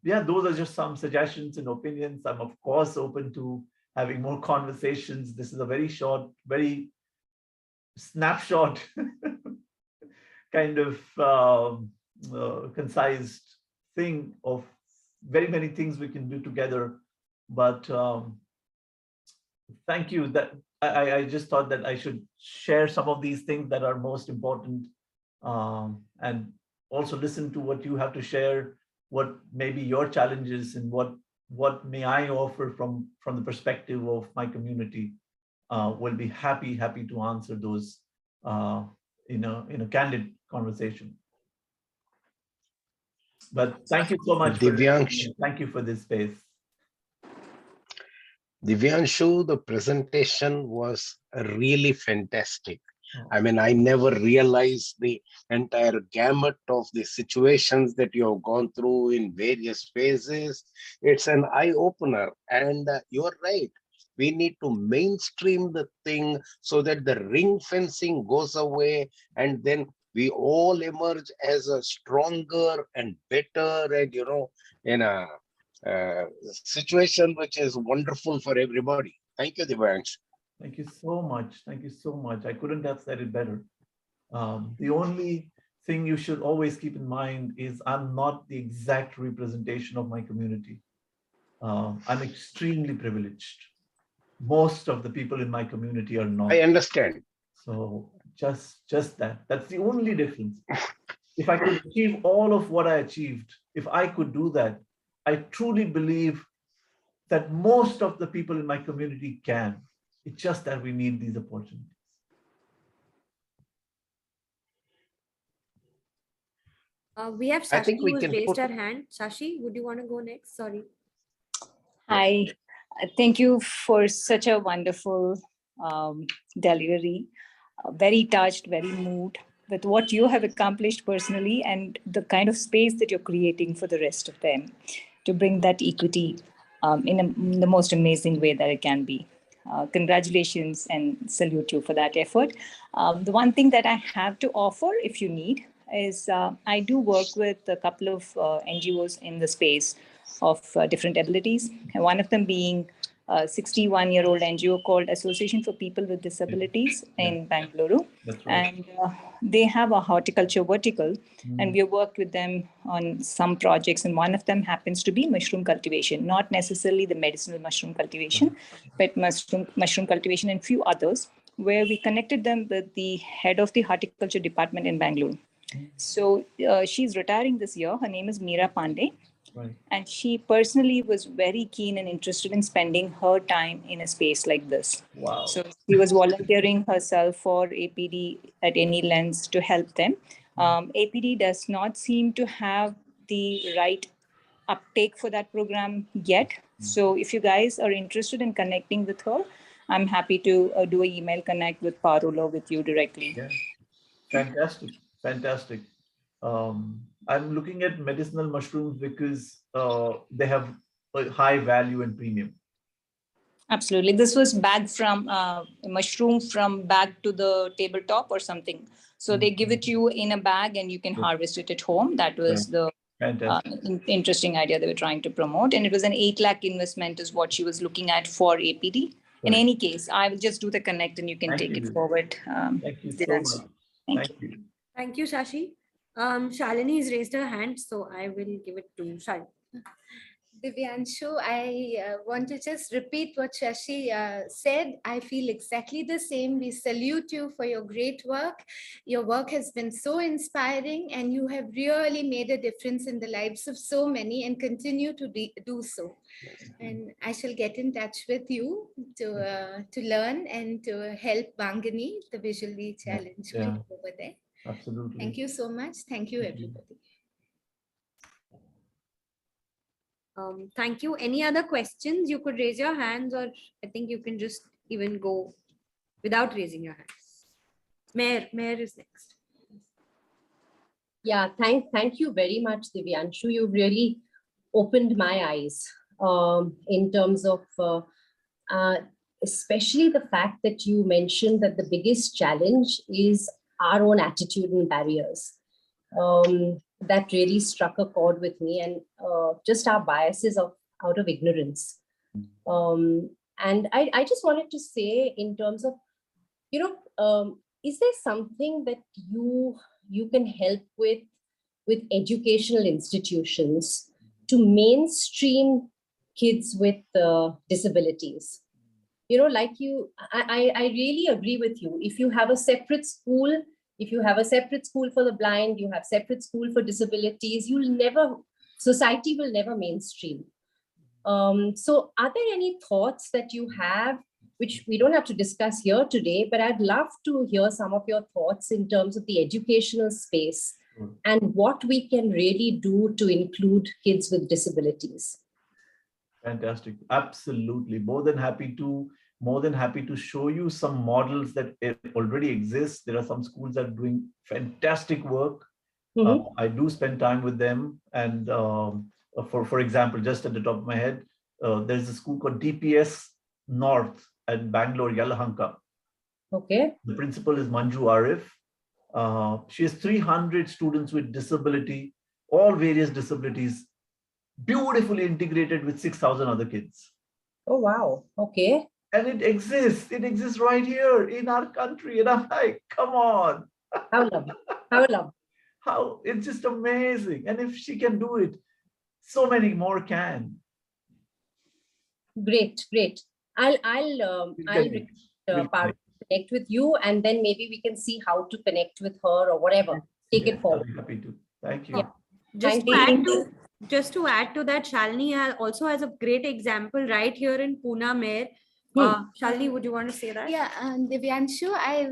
yeah, those are just some suggestions and opinions. I'm of course open to having more conversations. This is a very short, very snapshot kind of concise thing of very many things we can do together. But thank you. That I just thought that I should share some of these things that are most important, and also listen to what you have to share, what may be your challenges, and what may I offer from the perspective of my community. Will be happy to answer those in a candid conversation. But thank you so much for Divyanshu, thank you for this space. Divyanshu, the presentation was really fantastic. I mean, I never realized the entire gamut of the situations that you have gone through in various phases. It's an eye-opener, and you're right. We need to mainstream the thing so that the ring fencing goes away, and then we all emerge as a stronger and better, and in a situation which is wonderful for everybody. Thank you, Divyanshu. Thank you so much. Thank you so much. I couldn't have said it better. The only thing you should always keep in mind is I'm not the exact representation of my community. I'm extremely privileged. Most of the people in my community are not. I understand. So just that. That's the only difference. If I could achieve all of what I achieved, if I could do that, I truly believe that most of the people in my community can. It's just that we need these opportunities. We have I Shashi think we who's can raised put- her hand. Shashi, would you want to go next? Sorry. Hi, thank you for such a wonderful delivery. Very touched, very moved with what you have accomplished personally and the kind of space that you're creating for the rest of them to bring that equity in the most amazing way that it can be. Congratulations and salute you for that effort. The one thing that I have to offer, if you need, is I do work with a couple of NGOs in the space of different abilities, and one of them being a 61-year-old NGO called Association for People with Disabilities in Bangalore. That's right. And they have a horticulture vertical, and we have worked with them on some projects, and one of them happens to be mushroom cultivation, not necessarily the medicinal mushroom cultivation, but mushroom cultivation and few others, where we connected them with the head of the horticulture department in Bangalore. So she's retiring this year. Her name is Meera Pandey. Right. And she personally was very keen and interested in spending her time in a space like this. Wow. So she was volunteering herself for APD at any lengths to help them. APD does not seem to have the right uptake for that program yet. So if you guys are interested in connecting with her, I'm happy to do an email connect with Parola with you directly. Yeah. Fantastic. Fantastic. I'm looking at medicinal mushrooms because they have a high value and premium. Absolutely. This was bagged from a mushroom from bag to the tabletop or something. So they give it to you in a bag and you can harvest it at home. That was the interesting idea they were trying to promote. And it was an 8 lakh investment is what she was looking at for APD. In any case, I will just do the connect and you can take it forward. Thank you so much. Thank you. Thank you, Shashi. Shalini has raised her hand, so I will give it to Shalini. Divyanshu, I want to just repeat what Shashi said. I feel exactly the same. We salute you for your great work. Your work has been so inspiring and you have really made a difference in the lives of so many and continue to do so. And I shall get in touch with you to learn and to help Bangani, the visually challenged group over there. Absolutely. Thank you so much. Thank you, everybody. Thank you. Any other questions? You could raise your hands, or I think you can just even go without raising your hands. Mayor is next. Yeah, thank you very much, Divyanshu. You really opened my eyes in terms of especially the fact that you mentioned that the biggest challenge is our own attitude and barriers. That really struck a chord with me, and just our biases out of ignorance. And I just wanted to say in terms of, is there something that you can help with educational institutions to mainstream kids with disabilities? you know, like I really agree with you. If you have a separate school, for the blind, you have separate school for disabilities, society will never mainstream. So are there any thoughts that you have, which we don't have to discuss here today, but I'd love to hear some of your thoughts in terms of the educational space and what we can really do to include kids with disabilities? Fantastic. Absolutely. More than happy to show you some models that already exist. There are some schools that are doing fantastic work. I do spend time with them. And for example, just at the top of my head, there's a school called DPS North at Bangalore, Yelahanka. Okay. The principal is Manju Arif. She has 300 students with disability, all various disabilities, beautifully integrated with 6,000 other kids. Oh, wow. Okay. And it exists right here in our country. And I'm like, come on. How lovely. How, it's just amazing. And if she can do it, so many more can. Great. I'll connect with you, and then maybe we can see how to connect with her or whatever. Take it forward. I'll be happy to. Thank you. Yeah. Just to add to that, Shalini also has a great example right here in Pune, Mayor. Shalini, would you want to say that? Yeah, Divyanshu, I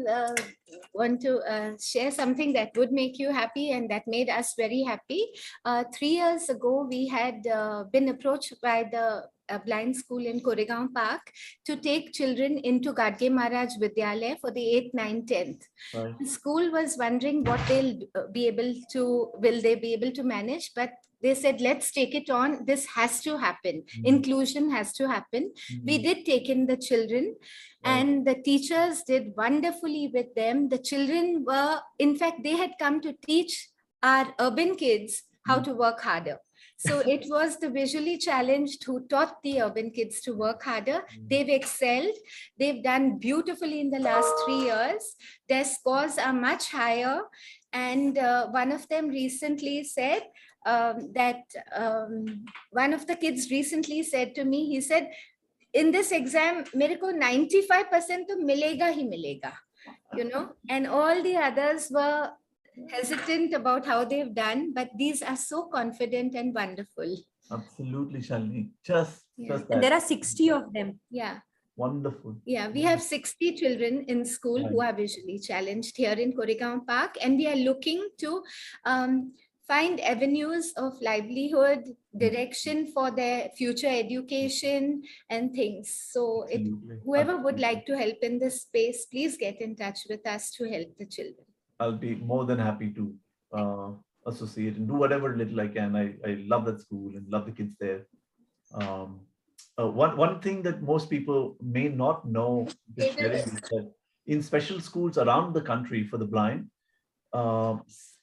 want to share something that would make you happy and that made us very happy. 3 years ago, we had been approached by the blind school in Koregaon Park to take children into Gadge Maharaj Vidyalaya for the 8th, 9th, 10th. Right. The school was wondering what will they be able to manage, but they said, let's take it on. This has to happen. Inclusion has to happen. We did take in the children, and the teachers did wonderfully with them. The children were, in fact, they had come to teach our urban kids how to work harder. So it was the visually challenged who taught the urban kids to work harder. They've excelled. They've done beautifully in the last 3 years. Their scores are much higher. And one of them recently said one of the kids recently said to me, he said, in this exam, mere ko 95% to milega hi milega, you know, and all the others were hesitant about how they've done, but these are so confident and wonderful. Absolutely, Shalini. Just that. And there are 60 of them. Yeah. Wonderful. Yeah, we have 60 children in school who are visually challenged here in Koregaon Park, and we are looking to find avenues of livelihood, direction for their future education and things. So whoever would like to help in this space, please get in touch with us to help the children. I'll be more than happy to associate and do whatever little I can. I love that school and love the kids there. One thing that most people may not know is that in special schools around the country for the blind,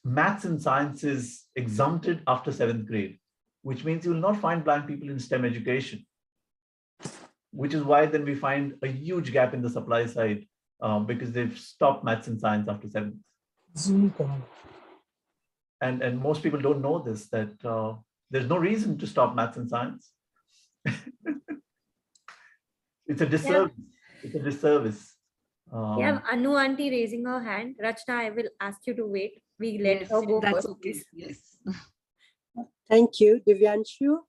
maths and science is exempted after 7th grade, which means you will not find blind people in STEM education, which is why then we find a huge gap in the supply side because they've stopped maths and science after 7th. And most people don't know this, that there's no reason to stop maths and science. It's a disservice. Yeah. It's a disservice. We have Anu auntie raising her hand. Rachna, I will ask you to wait. We let her go that's first. Okay. Yes. Thank you, Divyanshu.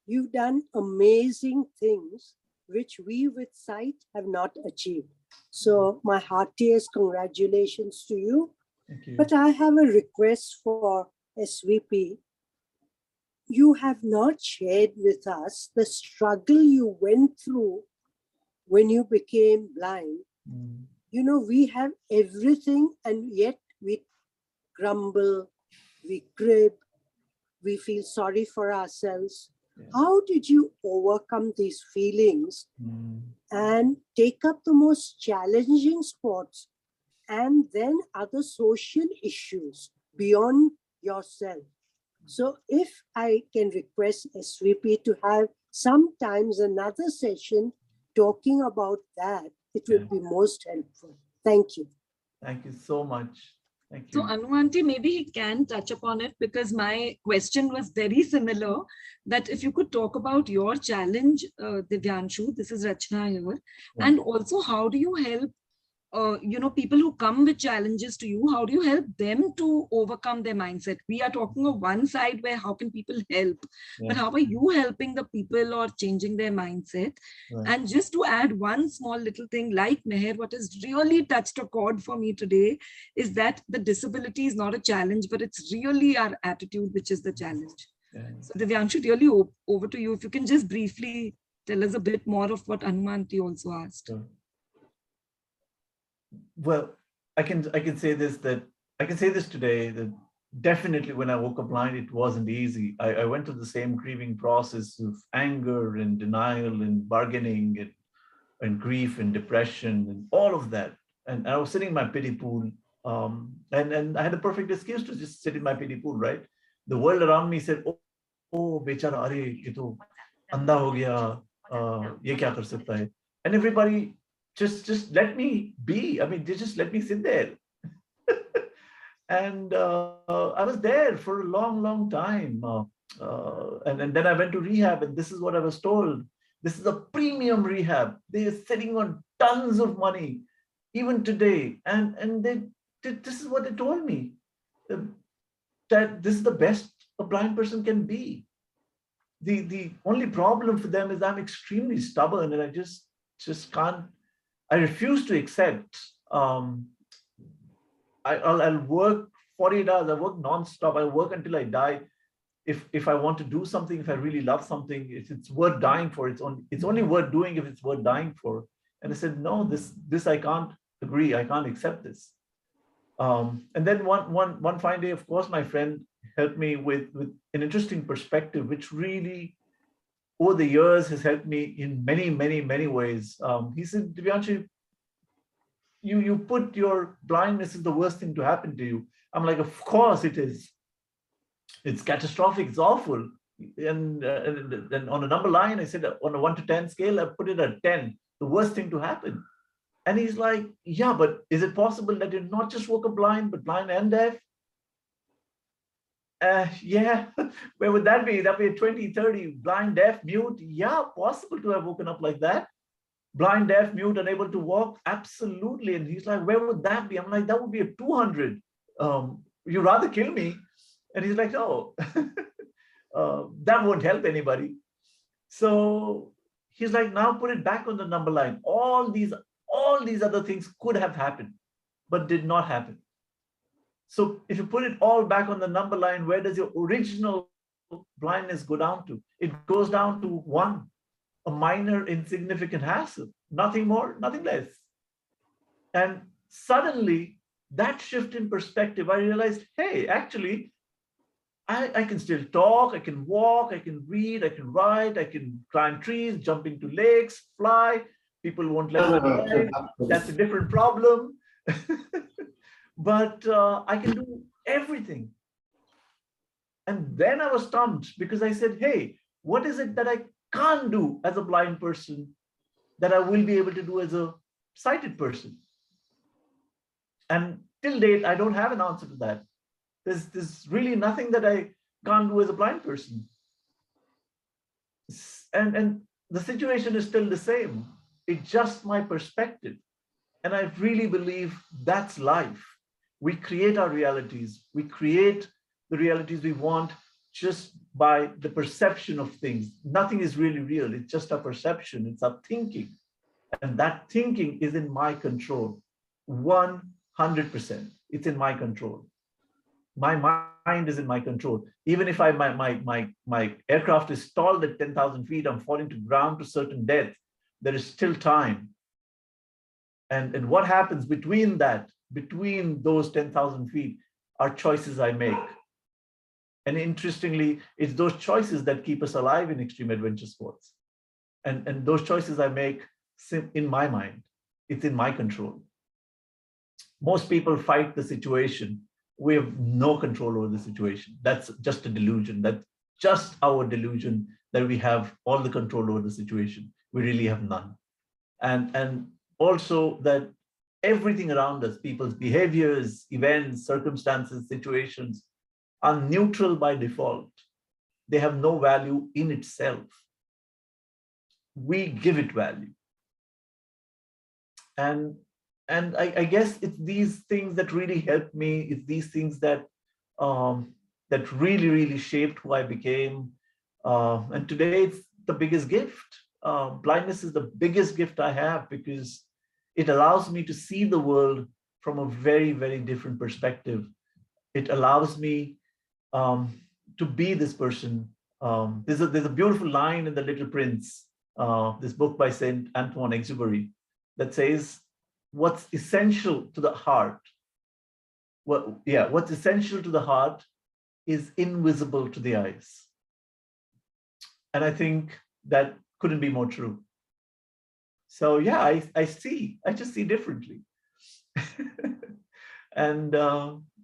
You've done amazing things which we with sight have not achieved. So my heartiest congratulations to you. Thank you. But I have a request for SVP. You have not shared with us the struggle you went through when you became blind. You know, we have everything and yet we grumble, we crib, we feel sorry for ourselves. Yeah. How did you overcome these feelings and take up the most challenging sports and then other social issues beyond yourself? So if I can request SVP to have sometimes another session talking about that, it would be most helpful. Thank you. Thank you so much. Thank So you. Anu aunty, maybe he can touch upon it, because my question was very similar, that if you could talk about your challenge, Divyanshu, this is Rachna here, and also how do you help people who come with challenges to you, how do you help them to overcome their mindset? We are talking of one side where how can people help, but how are you helping the people or changing their mindset? Right. And just to add one small little thing, like Meher, what has really touched a chord for me today is that the disability is not a challenge, but it's really our attitude which is the challenge. So Divyanshu, really over to you. If you can just briefly tell us a bit more of what Anumanti also asked. Sure. Well, I can say this, that I can say this today, that definitely when I woke up blind, it wasn't easy. I went through the same grieving process of anger and denial and bargaining and grief and depression and all of that. And I was sitting in my pity pool, and I had a perfect excuse to just sit in my pity pool, right? The world around me said, oh bechara, are ye to andha ho gaya, ye kya kar sakta hai? And everybody just let me be. I mean, they just let me sit there. And I was there for a long time. And then I went to rehab, and this is what I was told. This is a premium rehab. They are sitting on tons of money, even today. And this is what they told me, that this is the best a blind person can be. The only problem for them is I'm extremely stubborn, and I just can't. I refuse to accept. I'll work 48 hours. I work non-stop. I work until I die. If I want to do something, if I really love something, if it's worth dying for, it's only worth doing if it's worth dying for. And I said, no, this I can't agree. I can't accept this. And then one fine day, of course, my friend helped me with an interesting perspective, which really over the years has helped me in many ways. He said, Divyanshu, you put your blindness is the worst thing to happen to you. I'm like, of course it is. It's catastrophic. It's awful. And on a number line, I said on a 1 to 10 scale, I put it at 10, the worst thing to happen. And he's like, yeah, but is it possible that you're not just woke up blind, but blind and deaf? Yeah, where would that be? That be 20, 30, blind, deaf, mute? Yeah, possible to have woken up like that. Blind, deaf, mute, unable to walk? Absolutely. And he's like, where would that be? I'm like, that would be a 200. You rather kill me? And he's like, oh, that won't help anybody. So he's like, now put it back on the number line. All these other things could have happened, but did not happen. So if you put it all back on the number line, where does your original blindness go down to? It goes down to 1, a minor insignificant hassle, nothing more, nothing less. And suddenly that shift in perspective, I realized, hey, actually, I can still talk, I can walk, I can read, I can write, I can climb trees, jump into lakes, fly. People won't let me fly. That's a different problem. But I can do everything. And then I was stumped because I said, hey, what is it that I can't do as a blind person that I will be able to do as a sighted person? And till date, I don't have an answer to that. There's really nothing that I can't do as a blind person. And the situation is still the same. It's just my perspective. And I really believe that's life. We create our realities. We create the realities we want just by the perception of things. Nothing is really real. It's just our perception. It's our thinking. And that thinking is in my control. 100%. It's in my control. My mind is in my control. Even if my aircraft is stalled at 10,000 feet, I'm falling to ground to certain death, there is still time. And what happens between those 10,000 feet are choices I make. And interestingly, it's those choices that keep us alive in extreme adventure sports. And those choices I make in my mind. It's in my control. Most people fight the situation. We have no control over the situation. That's just a delusion. That's just our delusion that we have all the control over the situation. We really have none. And also that everything around us, people's behaviors, events, circumstances, situations, are neutral by default. They have no value in itself. We give it value. And I guess it's these things that really helped me. It's these things that that really shaped who I became. And today it's the biggest gift. Blindness is the biggest gift I have because it allows me to see the world from a very different perspective. It allows me to be this person. There's a beautiful line in The Little Prince, this book by Saint Antoine Exupery, that says, what's essential to the heart, what's essential to the heart is invisible to the eyes. And I think that couldn't be more true. So yeah, I just see differently. And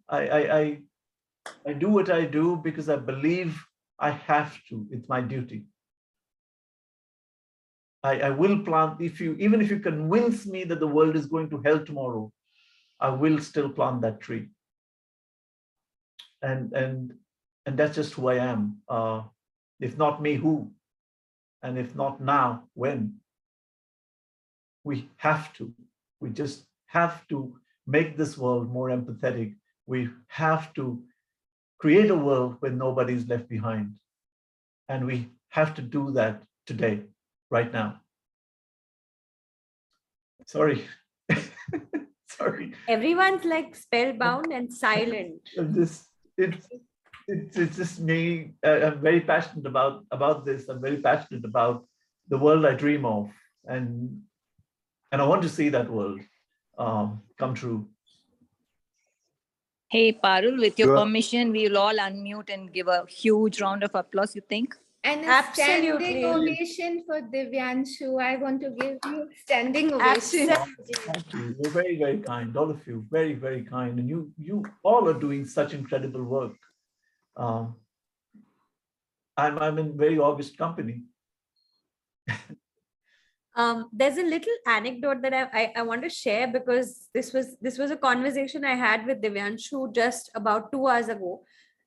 I do what I do because I believe I have to. It's my duty. I will plant, even if you convince me that the world is going to hell tomorrow, I will still plant that tree. And that's just who I am. If not me, who? And if not now, when? We have to. We just have to make this world more empathetic. We have to create a world where nobody's left behind. And we have to do that today, right now. Sorry. Sorry. Everyone's like spellbound and silent. It's just me. I'm very passionate about this. I'm very passionate about the world I dream of. And I want to see that world come true. Hey, Parul, with your permission, we will all unmute and give a huge round of applause, you think? And a standing ovation for Divyanshu. I want to give you standing ovation. Thank you. You're very kind, all of you. Very kind. And you all are doing such incredible work. I'm in very august company. There's a little anecdote that I want to share, because this was a conversation I had with Divyanshu just about 2 hours ago.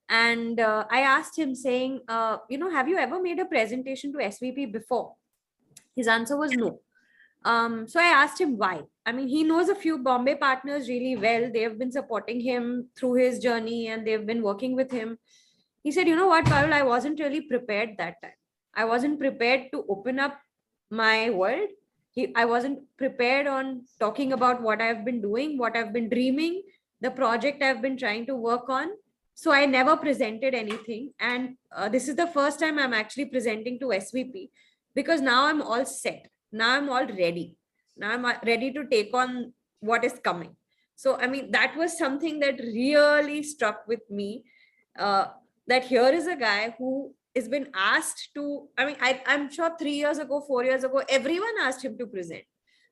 And I asked him saying, have you ever made a presentation to SVP before? His answer was no. So I asked him why. I mean, he knows a few Bombay partners really well. They have been supporting him through his journey and they've been working with him. He said, you know what, Parul, I wasn't really prepared that time. I wasn't prepared to open up my world. I wasn't prepared on talking about what I've been doing, what I've been dreaming, the project I've been trying to work on. So I never presented anything. And this is the first time I'm actually presenting to SVP, because now I'm all set. Now I'm all ready. Now I'm ready to take on what is coming. So, I mean, that was something that really struck with me, that here is a guy who has been asked to, I mean, I'm sure 3 years ago, 4 years ago, everyone asked him to present.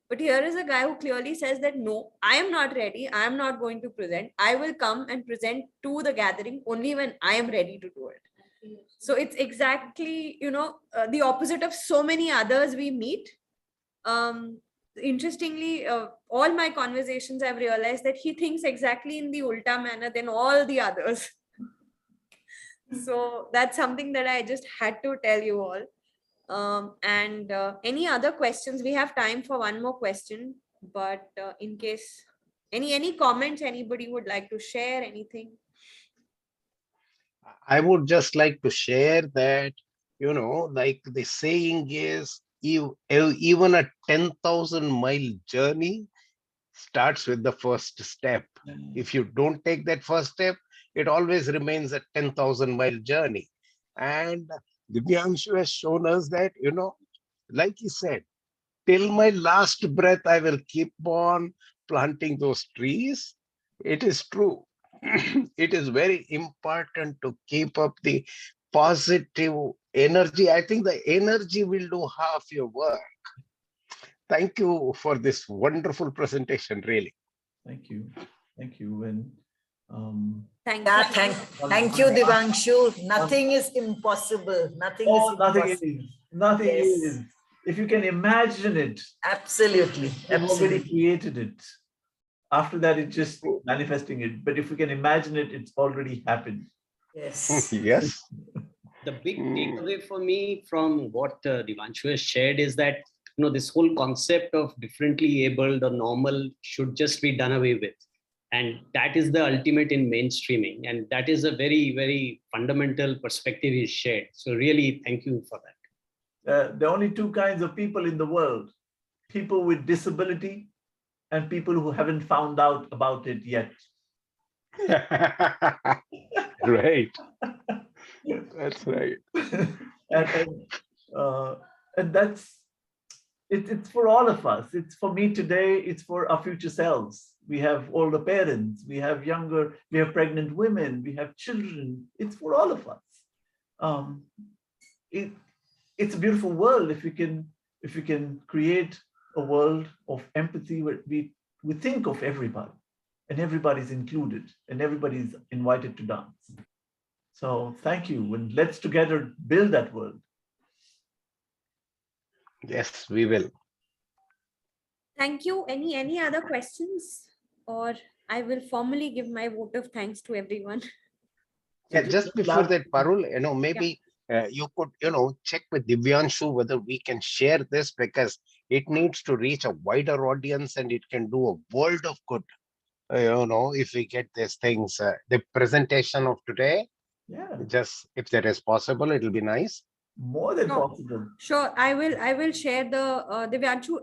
But here is a guy who clearly says that, no, I am not ready. I am not going to present. I will come and present to the gathering only when I am ready to do it. So it's exactly, the opposite of so many others we meet. Interestingly, all my conversations, I've realized that he thinks exactly in the ulta manner than all the others. So that's something that I just had to tell you all. And any other questions? We have time for one more question, but in case any comments anybody would like to share, anything? I would just like to share that, like the saying is, even a 10,000-mile journey starts with the first step. If you don't take that first step, it always remains a 10,000-mile journey. And Divyanshu has shown us that, like he said, till my last breath, I will keep on planting those trees. It is true. It is very important to keep up the positive energy. I think the energy will do half your work. Thank you for this wonderful presentation, really. Thank you. And thank you, Divyanshu. Nothing is impossible. Nothing is. If you can imagine it, absolutely. You've already created it. After that, it's just manifesting it. But if we can imagine it, it's already happened. Yes. Yes. The big takeaway for me from what Divyanshu has shared is that, this whole concept of differently abled or normal should just be done away with. And that is the ultimate in mainstreaming. And that is a very, very fundamental perspective he shared. So really, thank you for that. There are only two kinds of people in the world: people with disability and people who haven't found out about it yet. Right. That's right. And that's it's for all of us. It's for me today. It's for our future selves. We have older parents. We have pregnant women. We have children. It's for all of us. It's a beautiful world if we can create a world of empathy where we think of everybody, and everybody's included, and everybody's invited to dance. So thank you, and let's together build that world. Yes, we will. Thank you. Any other questions? Or I will formally give my vote of thanks to everyone. Yeah, just before that, Parul, maybe you could, check with Divyanshu whether we can share this, because it needs to reach a wider audience and it can do a world of good. If we get these things, the presentation of today, just if that is possible, it'll be nice. More than possible. Sure, I will share the Divyanshu.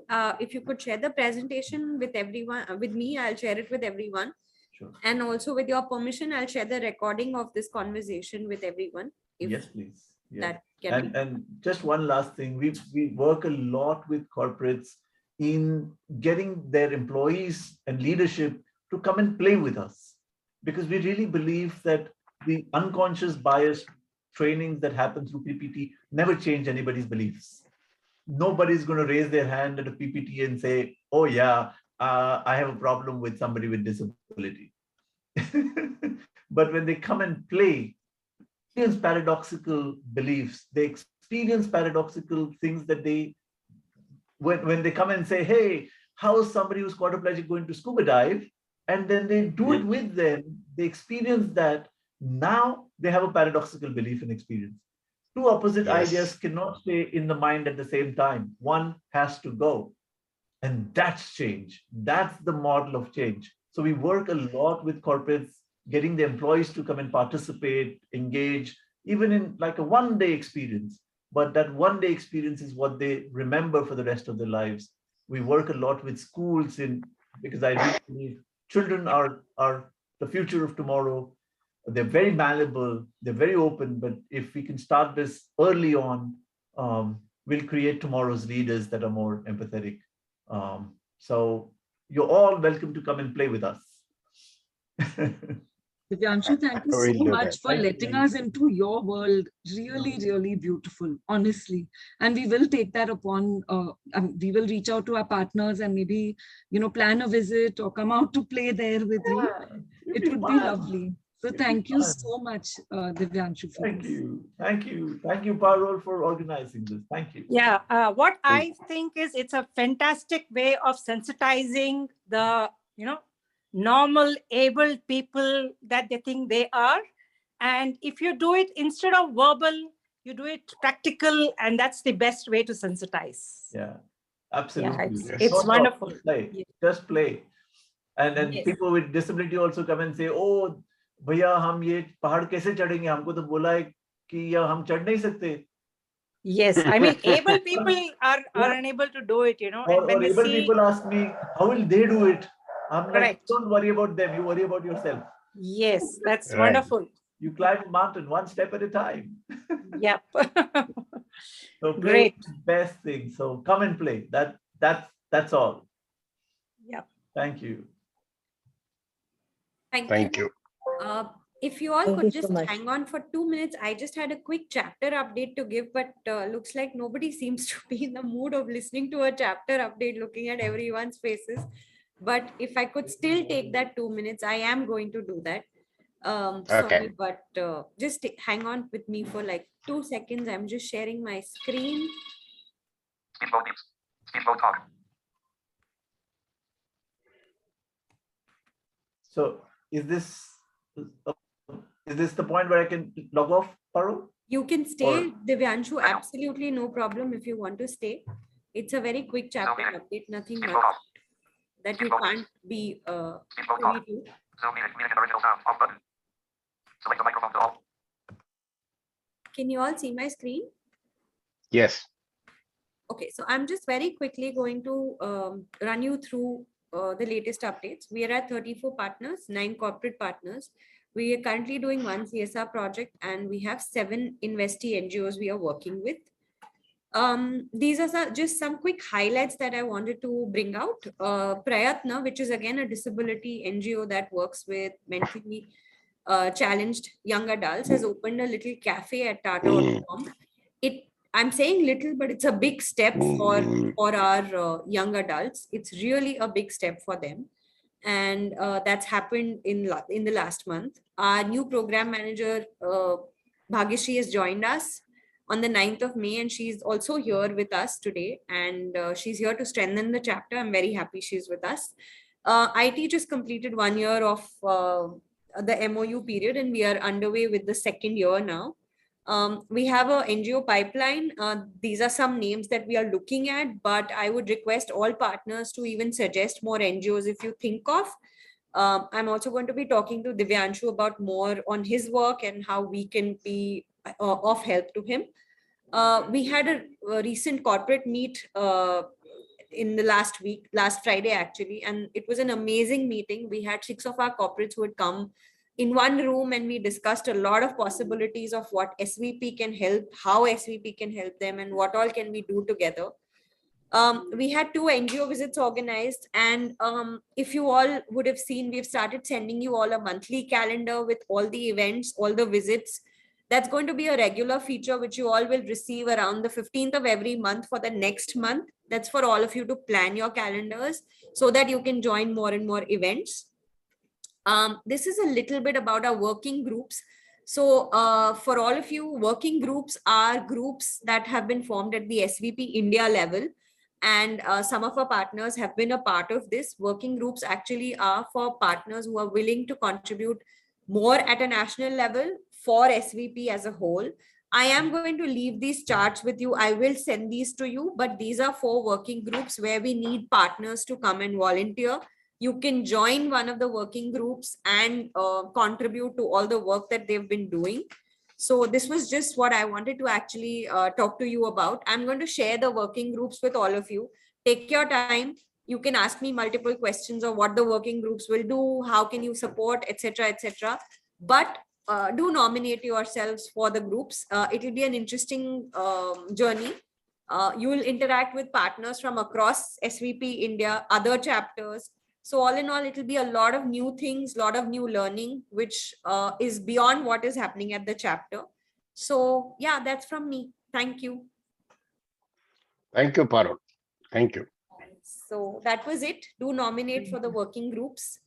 If you could share the presentation with everyone, with me, I'll share it with everyone. Sure. And also, with your permission, I'll share the recording of this conversation with everyone. Yes, please. Yeah. That can and just one last thing, we work a lot with corporates in getting their employees and leadership to come and play with us, because we really believe that the unconscious bias trainings that happen through PPT never change anybody's beliefs. Nobody's going to raise their hand at a PPT and say, oh yeah, I have a problem with somebody with disability. But when they come and play, experience paradoxical beliefs, they experience paradoxical things that when they come and say, hey, how is somebody who's quadriplegic going to scuba dive? And then they do it with them, they experience that. Now they have a paradoxical belief and experience. Two opposite ideas cannot stay in the mind at the same time. One has to go. And that's change. That's the model of change. So we work a lot with corporates, getting the employees to come and participate, engage, even in like a one-day experience. But that one-day experience is what they remember for the rest of their lives. We work a lot with schools because I really believe children are the future of tomorrow. They're very malleable, they're very open, but if we can start this early on, we'll create tomorrow's leaders that are more empathetic. So you're all welcome to come and play with us. Divyanshu, thank you so much for letting us into your world. Really, really beautiful, honestly. And we will take that upon, we will reach out to our partners and maybe, plan a visit or come out to play there with you. It would be lovely. So thank you so much, Divyanshu. Thank you. Thank you, Parul, for organizing this. Thank you. Yeah, what I think is it's a fantastic way of sensitizing the, normal abled people that they think they are. And if you do it instead of verbal, you do it practical, and that's the best way to sensitize. Yeah, absolutely. Yeah, it's wonderful. Just play. And then people with disability also come and say, oh, भैया हम ये पहाड़ कैसे चढ़ेंगे, हमको तो बोला है कि हम चढ़ नहीं सकते. Yes, I mean, able people are unable to do it, Or able people ask me, how will they do it? I'm Correct. like, don't worry about them, you worry about yourself. Yes, that's wonderful. You climb a mountain one step at a time. Yep. So play Great. is the best thing. So come and play. That's all. Yep. Thank you. Thank you. If you all could just hang on for 2 minutes, I just had a quick chapter update to give, but looks like nobody seems to be in the mood of listening to a chapter update, looking at everyone's faces. But if I could still take that 2 minutes, I am going to do that. Sorry, but just hang on with me for like 2 seconds. I'm just sharing my screen. Speed talk. So is this the point where I can log off, Parul? You can stay, Or- Divyanshu, absolutely no problem if you want to stay. It's a very quick chapter update, nothing much that you can't be privy to. Can you all see my screen? Yes. Okay, so I'm just very quickly going to run you through the latest updates. We are at 34 partners, 9 corporate partners. We are currently doing 1 CSR project and we have 7 investee NGOs we are working with. These are just some quick highlights that I wanted to bring out. Prayatna, which is again a disability NGO that works with mentally challenged young adults, has opened a little cafe at Tata.com. I'm saying little, but it's a big step for our young adults. It's really a big step for them. And that's happened in the last month. Our new program manager, Bhagyashri, has joined us on the 9th of May, and she's also here with us today. And she's here to strengthen the chapter. I'm very happy she's with us. IT just completed 1 year of the MOU period, and we are underway with the 2nd year now. We have a NGO pipeline. These are some names that we are looking at, but I would request all partners to even suggest more NGOs if you think of. I'm also going to be talking to Divyanshu about more on his work and how we can be of help to him. We had a recent corporate meet in the last Friday actually, and it was an amazing meeting. We had 6 of our corporates who had come in one room, and we discussed a lot of possibilities of what SVP can help, how SVP can help them, and what all can we do together. We had 2 NGO visits organized, and if you all would have seen, we've started sending you all a monthly calendar with all the events, all the visits. That's going to be a regular feature which you all will receive around the 15th of every month for the next month. That's for all of you to plan your calendars so that you can join more and more events. This is a little bit about our working groups. So for all of you, working groups are groups that have been formed at the SVP India level. And some of our partners have been a part of this. Working groups actually are for partners who are willing to contribute more at a national level for SVP as a whole. I am going to leave these charts with you. I will send these to you, but these are 4 working groups where we need partners to come and volunteer. You can join one of the working groups and contribute to all the work that they've been doing. So this was just what I wanted to actually talk to you about. I'm going to share the working groups with all of you. Take your time. You can ask me multiple questions of what the working groups will do, how can you support, etc., etc. But do nominate yourselves for the groups. It will be an interesting journey. You will interact with partners from across SVP India, other chapters. So all in all, it will be a lot of new things, a lot of new learning, which is beyond what is happening at the chapter. So yeah, that's from me. Thank you. Thank you, Parul. Thank you. So that was it. Do nominate for the working groups.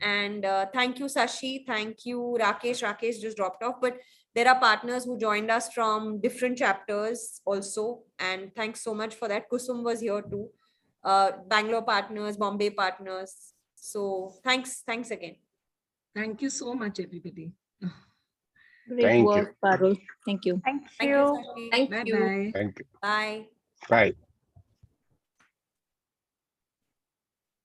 And thank you, Sashi. Thank you, Rakesh. Rakesh just dropped off, but there are partners who joined us from different chapters also. And thanks so much for that. Kusum was here too. Bangalore partners, Bombay partners. So thanks again. Thank you so much, everybody. Great work, Parul. Thank you. Thank you, Sashi. Thank you. Thank you. Bye. Bye.